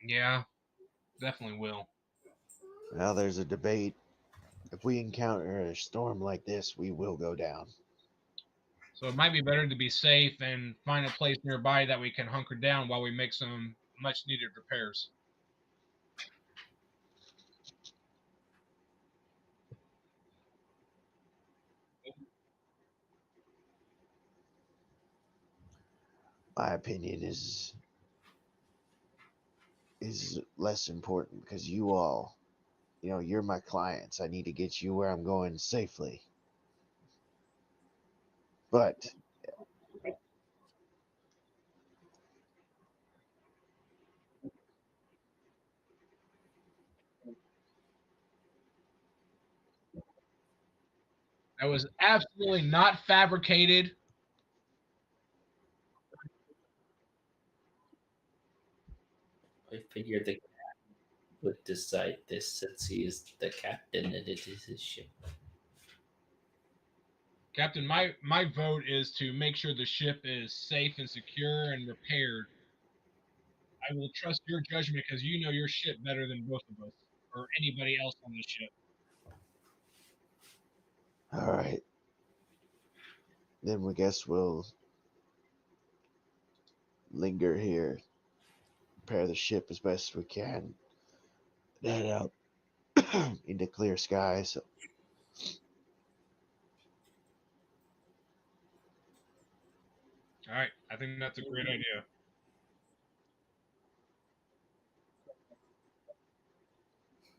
Yeah, definitely will. Now there's a debate. If we encounter a storm like this, we will go down. So it might be better to be safe and find a place nearby that we can hunker down while we make some much needed repairs. My opinion is less important because you all, you're my clients. I need to get you where I'm going safely. But That was absolutely not fabricated. I figured the captain would decide this since he is the captain and it is his ship. Captain, my vote is to make sure the ship is safe and secure and repaired. I will trust your judgment because you know your ship better than both of us or anybody else on the ship. all right, then we guess we'll linger here, repair the ship as best we can, then head out into clear skies. All right, I think that's a great idea.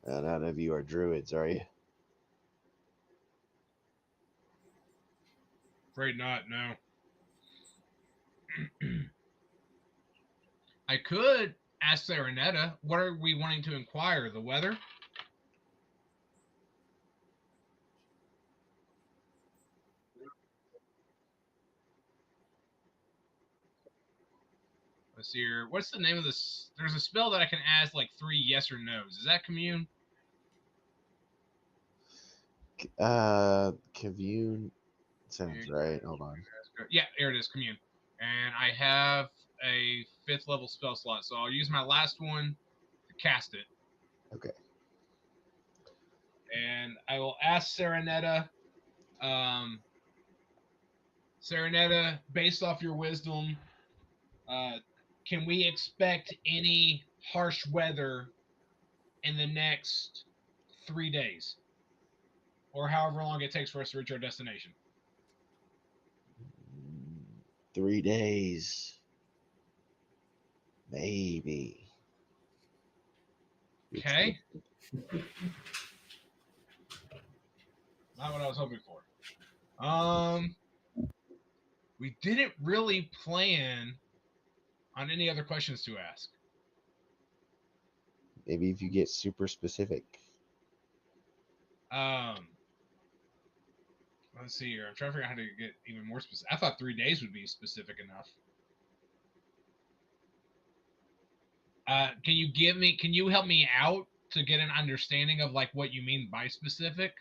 None of you are druids, are you? Afraid not, no. I could ask Serenetta, what are we wanting to inquire? The weather? Let's see here. What's the name of this? There's a spell that I can ask like 3 yes or no's. Is that commune? Commune sounds right. Hold on. Yeah, here it is, commune. And I have a 5th level spell slot, so I'll use my last one to cast it. Okay. and I will ask Serenetta. Serenetta, based off your wisdom, can we expect any harsh weather in the next 3 days, or however long it takes for us to reach our destination? 3 days. Maybe. Okay. Not what I was hoping for. We didn't really plan on any other questions to ask. Maybe if you get super specific. Let's see here. I'm trying to figure out how to get even more specific. I thought 3 days would be specific enough. Can you help me out to get an understanding of like what you mean by specific?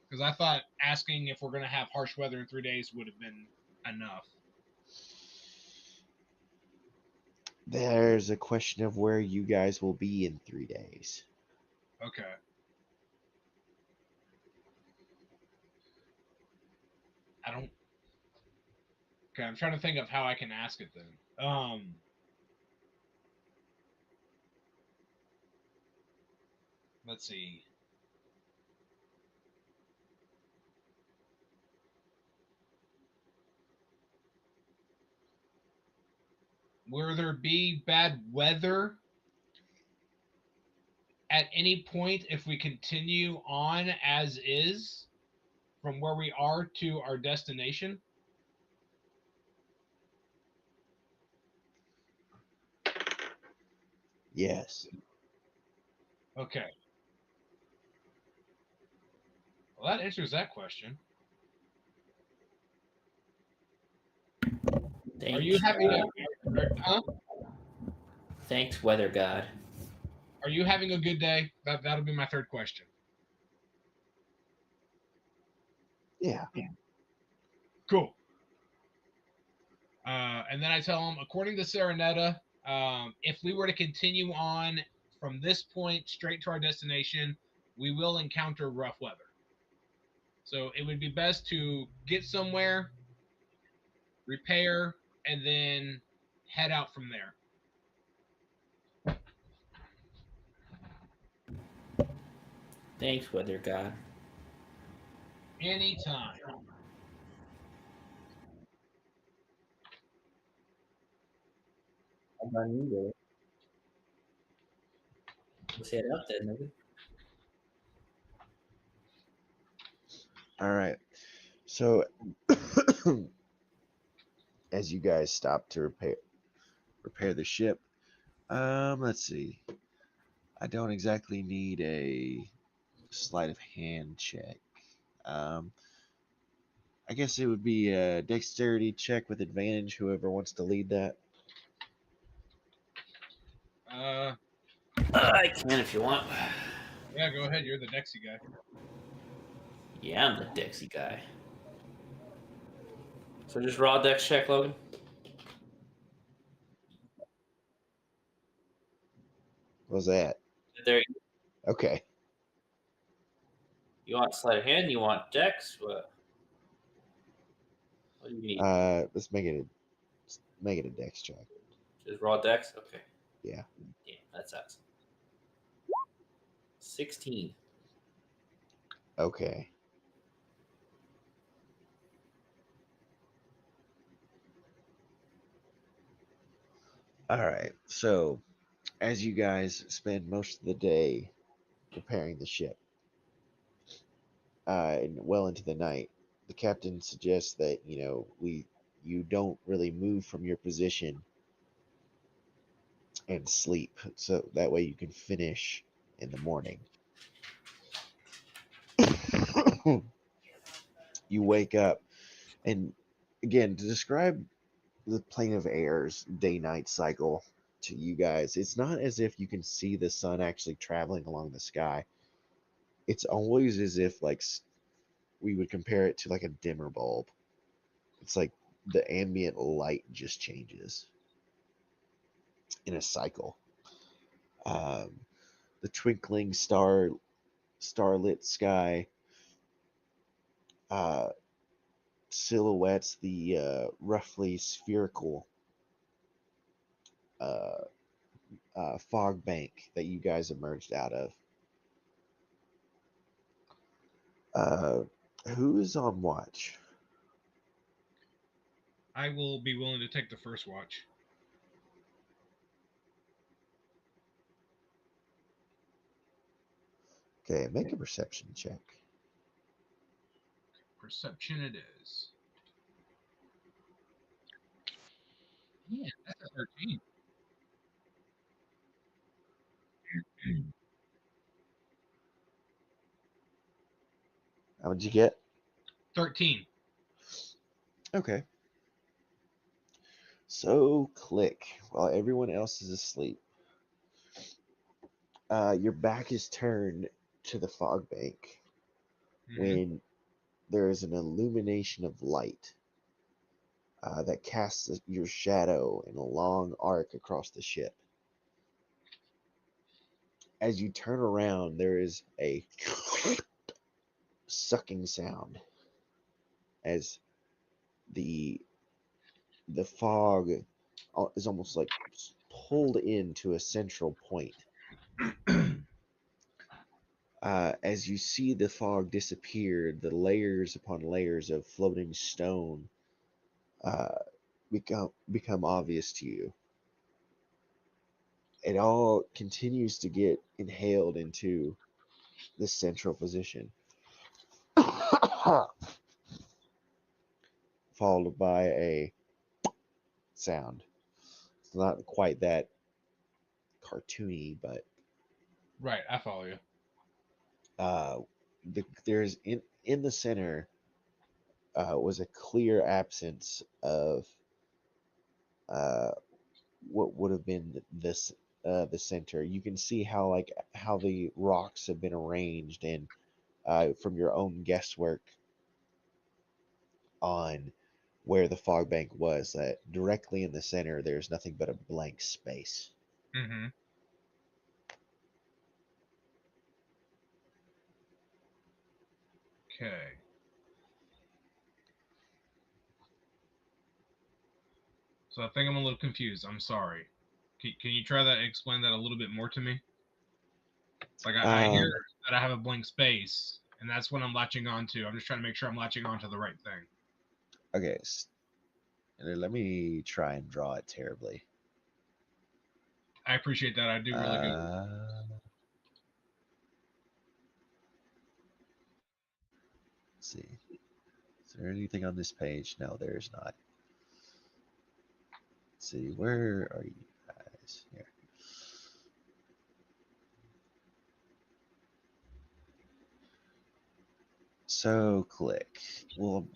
Because I thought asking if we're going to have harsh weather in 3 days would have been enough. There's a question of where you guys will be in 3 days. Okay. Okay, I'm trying to think of how I can ask it then. Let's see. Will there be bad weather at any point if we continue on as is from where we are to our destination? Yes. Okay. Well, that answers that question. Are you having a Thanks, weather god. Are you having a good day? That'll be my third question. Yeah. Cool. And then I tell him, according to Serenetta, if we were to continue on from this point straight to our destination, we will encounter rough weather. So it would be best to get somewhere, repair, and then head out from there. Thanks, weather god. Anytime. Let's head out then, maybe. All right. So as you guys stop to repair the ship, let's see. I don't exactly need a sleight of hand check. I guess it would be a dexterity check with advantage, whoever wants to lead that. I can if you want. Yeah, go ahead. You're the Dexy guy. Yeah, I'm the Dexy guy. So just raw dex check, Logan. What was that? There. Okay. You want sleight of hand? You want dex? What do you need? Let's make it a dex check. Just raw dex? Okay. Yeah. Yeah, that sucks. 16. Okay. All right. So, as you guys spend most of the day repairing the ship, and well into the night, the captain suggests that you don't really move from your position and sleep, so that way you can finish in the morning. You wake up, and again, to describe the plane of air's day-night cycle to you guys, it's not as if you can see the sun actually traveling along the sky. It's always as if we would compare it to like a dimmer bulb. It's like the ambient light just changes in a cycle. The twinkling star starlit sky uh, silhouettes the roughly spherical uh, fog bank that you guys emerged out of. Uh, who is on watch? I will be willing to take the first watch. Okay, make a perception check. Perception it is. Yeah, that's a 13. How would you get? 13. Okay. So click while everyone else is asleep. Your back is turned to the fog bank Mhm. when there is an illumination of light that casts your shadow in a long arc across the ship. As you turn around, there is a sucking sound as the fog is almost like pulled into a central point. As you see the fog disappear, the layers upon layers of floating stone uh, become obvious to you. It all continues to get inhaled into this central position, followed by a sound. It's not quite that cartoony, but Right, I follow you. there's in the center was a clear absence of uh, what would have been this the center. You can see how the rocks have been arranged, and from your own guesswork on where the fog bank was, that directly in the center there's nothing but a blank space. Mm-hmm. Okay. So I think I'm a little confused. I'm sorry. Can you try that? Explain that a little bit more to me. Like I hear Um, that I have a blank space, and that's what I'm latching on to. I'm just trying to make sure I'm latching on to the right thing. okay, let me try and draw it terribly. I appreciate that. I do really good. Let's see. Is there anything on this page? No, there's not. Let's see, where are you guys? Here. So click. Well,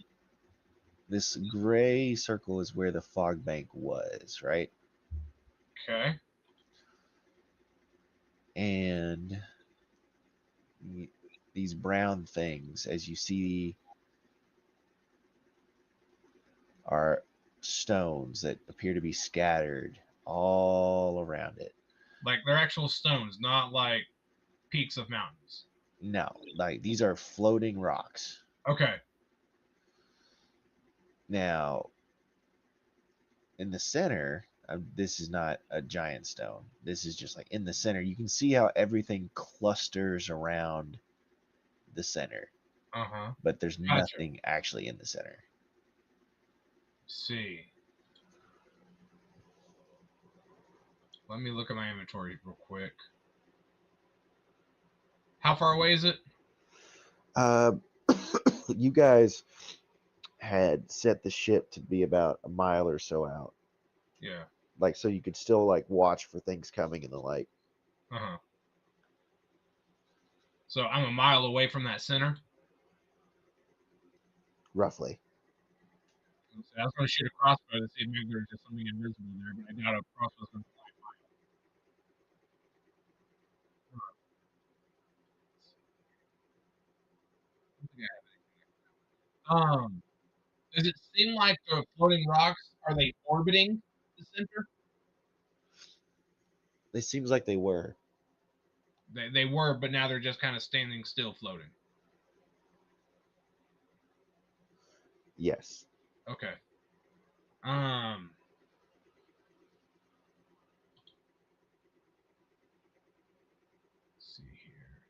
this gray circle is where the fog bank was, right? Okay. And these brown things, as you see, are stones that appear to be scattered all around it. Like they're actual stones, not like peaks of mountains. No, like these are floating rocks. Okay. Now, in the center, this is not a giant stone. This is just like in the center. You can see how everything clusters around the center, Uh-huh. but there's Gotcha. nothing actually in the center. See. Let me look at my inventory real quick. How far away is it? Uh, you guys had set the ship to be about a mile or so out, Yeah. like so you could still like watch for things coming in the light. Uh-huh. So I'm a mile away from that center. Roughly. I was going to shoot a crossbow to see if maybe there's just something invisible there, but I doubt a crossbow's going to fly by. Does it seem like the floating rocks are they orbiting the center? It seems like they were. They were, but now they're just kind of standing still, floating. Yes. Okay. Let's see here.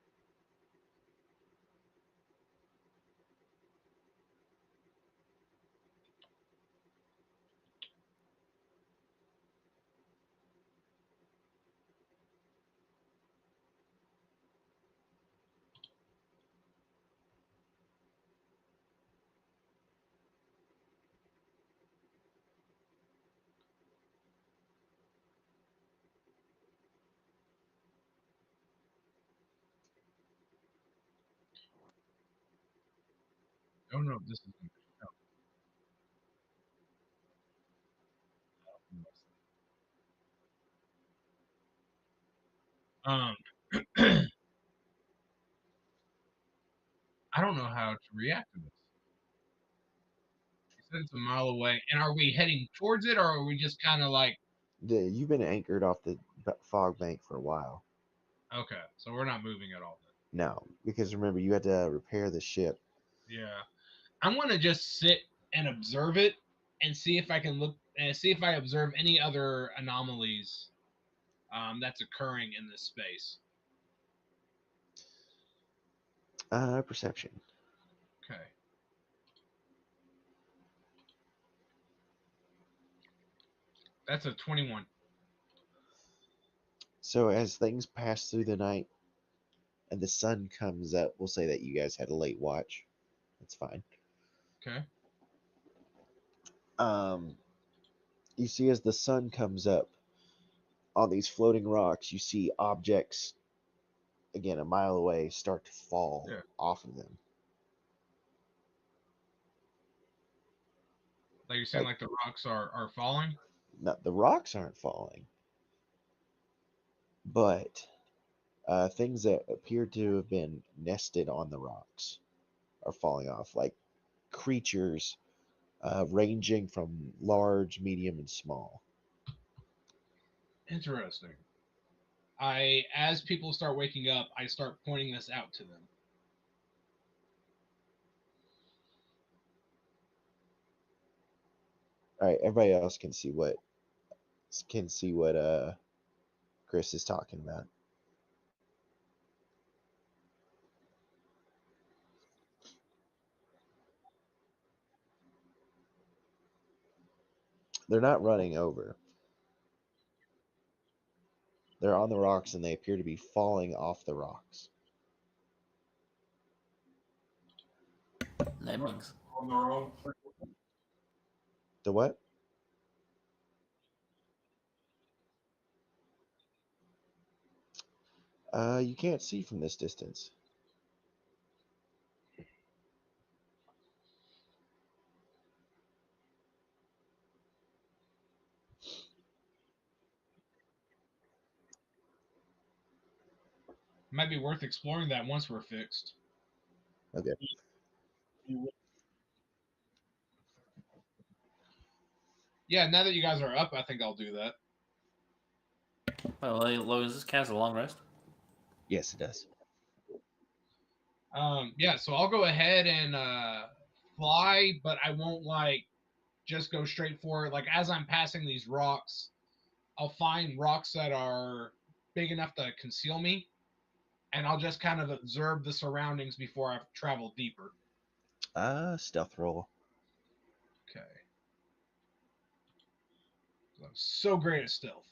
Oh no, this is. Um, I don't know how to react to this. You said it's a mile away, and are we heading towards it, or are we just kind of like? You've been anchored off the fog bank for a while. Okay, so we're not moving at all then. No, because remember you had to repair the ship. Yeah, I'm gonna just sit and observe it and see if I can look and see if I observe any other anomalies that's occurring in this space. Perception. Okay. That's a 21. So as things pass through the night and the sun comes up, we'll say that you guys had a late watch. That's fine. Okay. You see as the sun comes up on these floating rocks, you see objects again a mile away start to fall Yeah. off of them. Like you're saying, like the rocks are falling. Not the rocks aren't falling, but things that appear to have been nested on the rocks are falling off, like creatures ranging from large, medium, and small. Interesting. As people start waking up, I start pointing this out to them. All right, everybody else can see what Chris is talking about. They're not running over. They're on the rocks and they appear to be falling off the rocks. Lemmings. On their own. The what? You can't see from this distance. Might be worth exploring that once we're fixed. Okay. Yeah, now that you guys are up, I think I'll do that. Well, does this cast a long rest? Yes, it does. Yeah, so I'll go ahead and fly, but I won't like just go straight for it. Like as I'm passing these rocks, I'll find rocks that are big enough to conceal me, and I'll just kind of observe the surroundings before I've traveled deeper. Stealth roll. Okay. So I'm so great at stealth.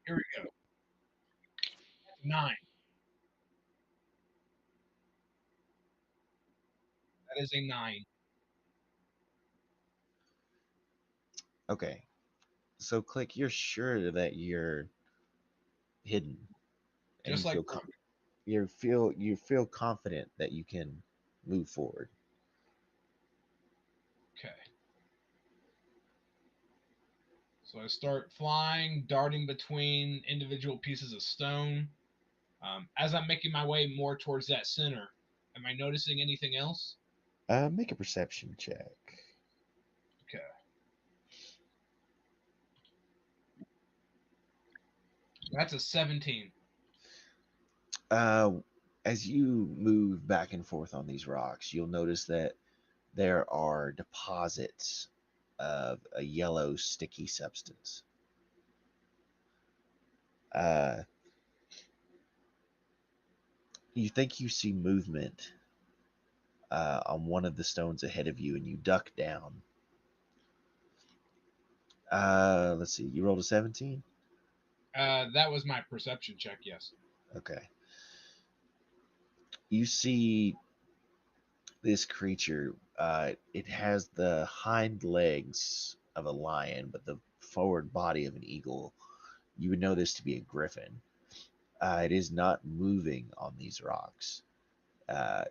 Here we go. 9. That is a 9. Okay. So click. You're sure that you're hidden, and Just you like you feel confident that you can move forward. okay. So I start flying, darting between individual pieces of stone. As I'm making my way more towards that center, am I noticing anything else? Make a perception check. Okay. That's a 17. As you move back and forth on these rocks, you'll notice that there are deposits of a yellow sticky substance. You think you see movement on one of the stones ahead of you, and you duck down. Let's see. You rolled a 17? That was my perception check, yes. Okay. You see this creature. It has the hind legs of a lion, but the forward body of an eagle. You would know this to be a griffin. It is not moving on these rocks.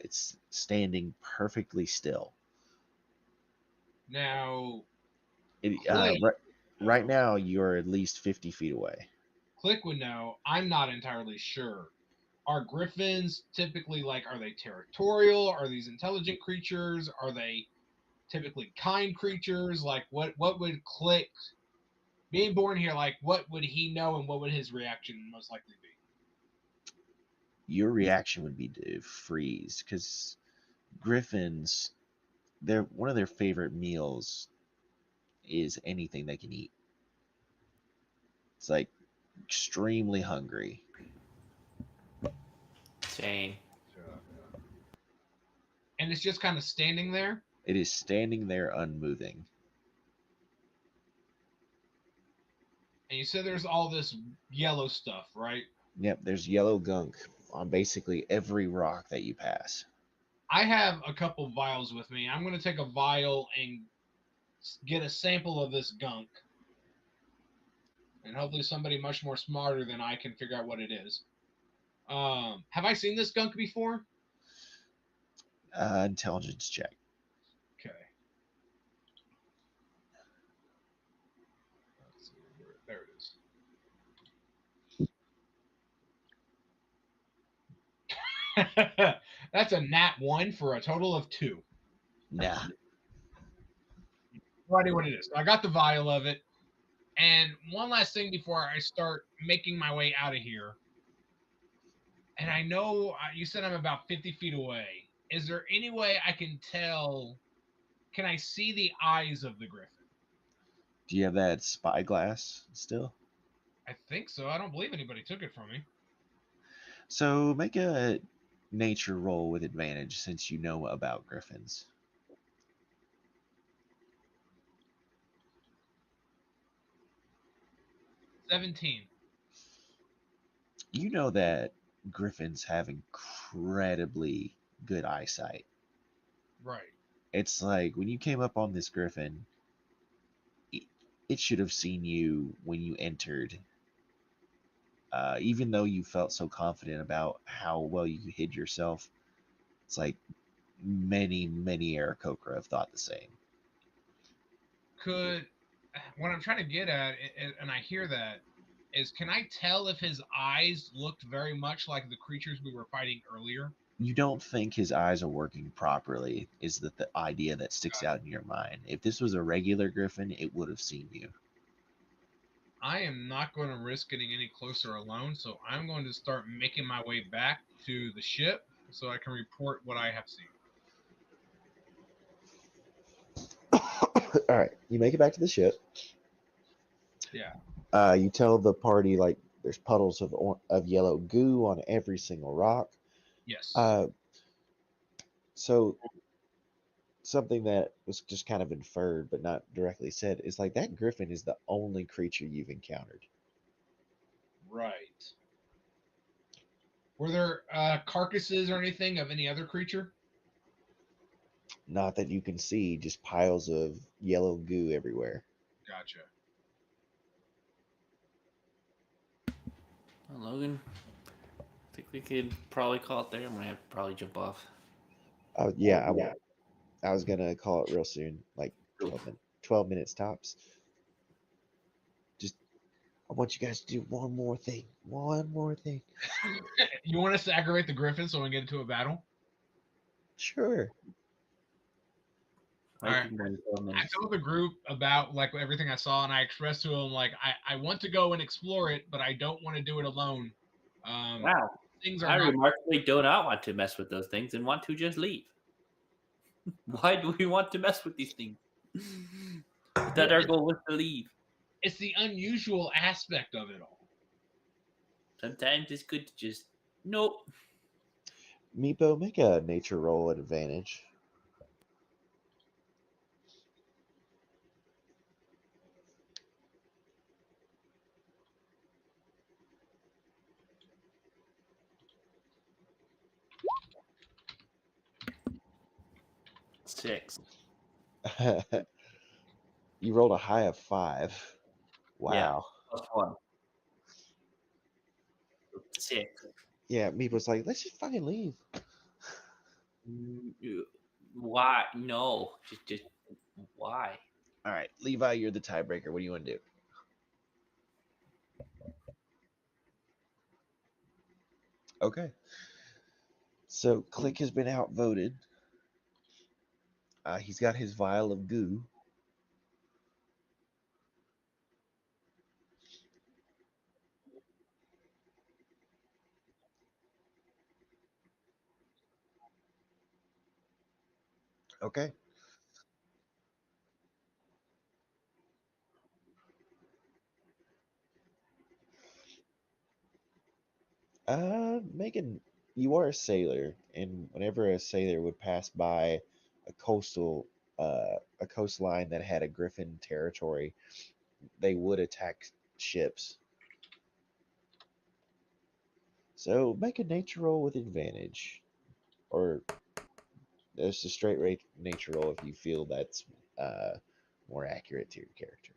It's standing perfectly still. Now, Right now, you're at least 50 feet away. Click would know. I'm not entirely sure. Are griffins typically are they territorial? Are these intelligent creatures? Are they typically kind creatures? What would Click, being born here, what would he know and what would his reaction most likely be? Your reaction would be to freeze, because griffins, one of their favorite meals is anything they can eat. It's like extremely hungry. Dang. And it's just kind of standing there? It is standing there unmoving. And you said there's all this yellow stuff, right? Yep, there's yellow gunk on basically every rock that you pass. I have a couple vials with me. I'm going to take a vial and get a sample of this gunk. And hopefully somebody much more smarter than I can figure out what it is. Have I seen this gunk before? Intelligence check. Okay. Let's see, there it is. That's a nat 1 for a total of 2. Nah. No idea what it is. So I got the vial of it. And one last thing before I start making my way out of here. And I know you said I'm about 50 feet away. Is there any way I can tell? Can I see the eyes of the griffin? Do you have that spyglass still? I think so. I don't believe anybody took it from me. So make a nature roll with advantage since you know about griffins. $17. You know that griffins have incredibly good eyesight. Right. It's like when you came up on this griffin, it should have seen you when you entered. Even though you felt so confident about how well you hid yourself, it's like many Aarakocra have thought the same. What I'm trying to get at, and I hear that, is can I tell if his eyes looked very much like the creatures we were fighting earlier? You don't think his eyes are working properly is the idea that sticks out in your mind. If this was a regular griffin, it would have seen you. I am not going to risk getting any closer alone, so I'm going to start making my way back to the ship so I can report what I have seen. All right, you make it back to the ship. Yeah. You tell the party like there's puddles of yellow goo on every single rock. Yes. So something that was just kind of inferred but not directly said is like that griffin is the only creature you've encountered. Right. Were there carcasses or anything of any other creature? Not that you can see, just piles of yellow goo everywhere. Gotcha. Well, Logan, I think we could probably call it there. I'm gonna have to probably jump off. Oh yeah, I was gonna call it real soon, like 12 minutes tops. Just I want you guys to do one more thing. You want us to aggravate the griffin so we can get into a battle? Sure. All right. I told the group about everything I saw, and I expressed to them I want to go and explore it, but I don't want to do it alone. Wow. things I are not. remarkably do not want to mess with those things and want to just leave. Why do we want to mess with these things? That our goal was to leave. It's the unusual aspect of it all. Sometimes it's good to just nope. Meepo, make a nature roll at advantage. Six. You rolled a high of 5. Wow. +1. 6. Yeah, Meepo's like, let's just fucking leave. Why? No. Just why? All right, Levi, you're the tiebreaker. What do you want to do? Okay. So Click has been outvoted. He's got his vial of goo. Okay. Megan, you are a sailor, and whenever a sailor would pass by a coastline that had a griffin territory, they would attack ships. So make a nature roll with advantage, or just a straight rate nature roll if you feel that's more accurate to your character.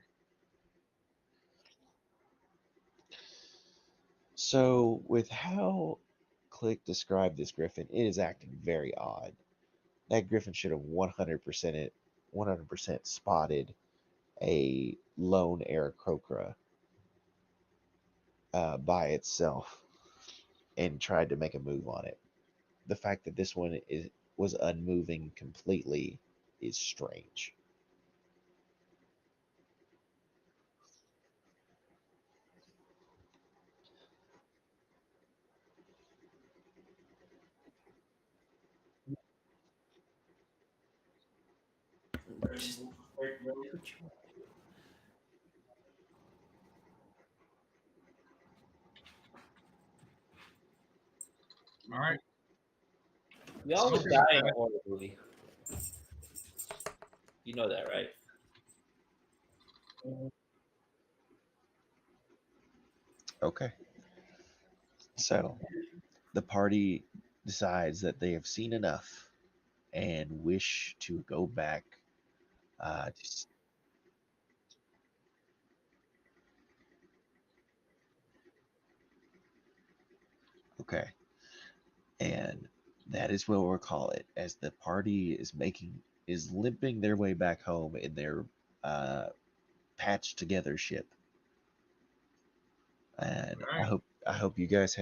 So with how Click described this griffin, it is acting very odd. That griffin should have 100% spotted a lone Aarakocra by itself and tried to make a move on it. The fact that this one was unmoving completely is strange. Just do what you want. All right. We always Okay. die in a horror movie. You know that, right? Okay. So the party decides that they have seen enough and wish to go back. Okay. And that is what we'll call it, as the party is limping their way back home in their uh, patched together ship. And All right. I hope you guys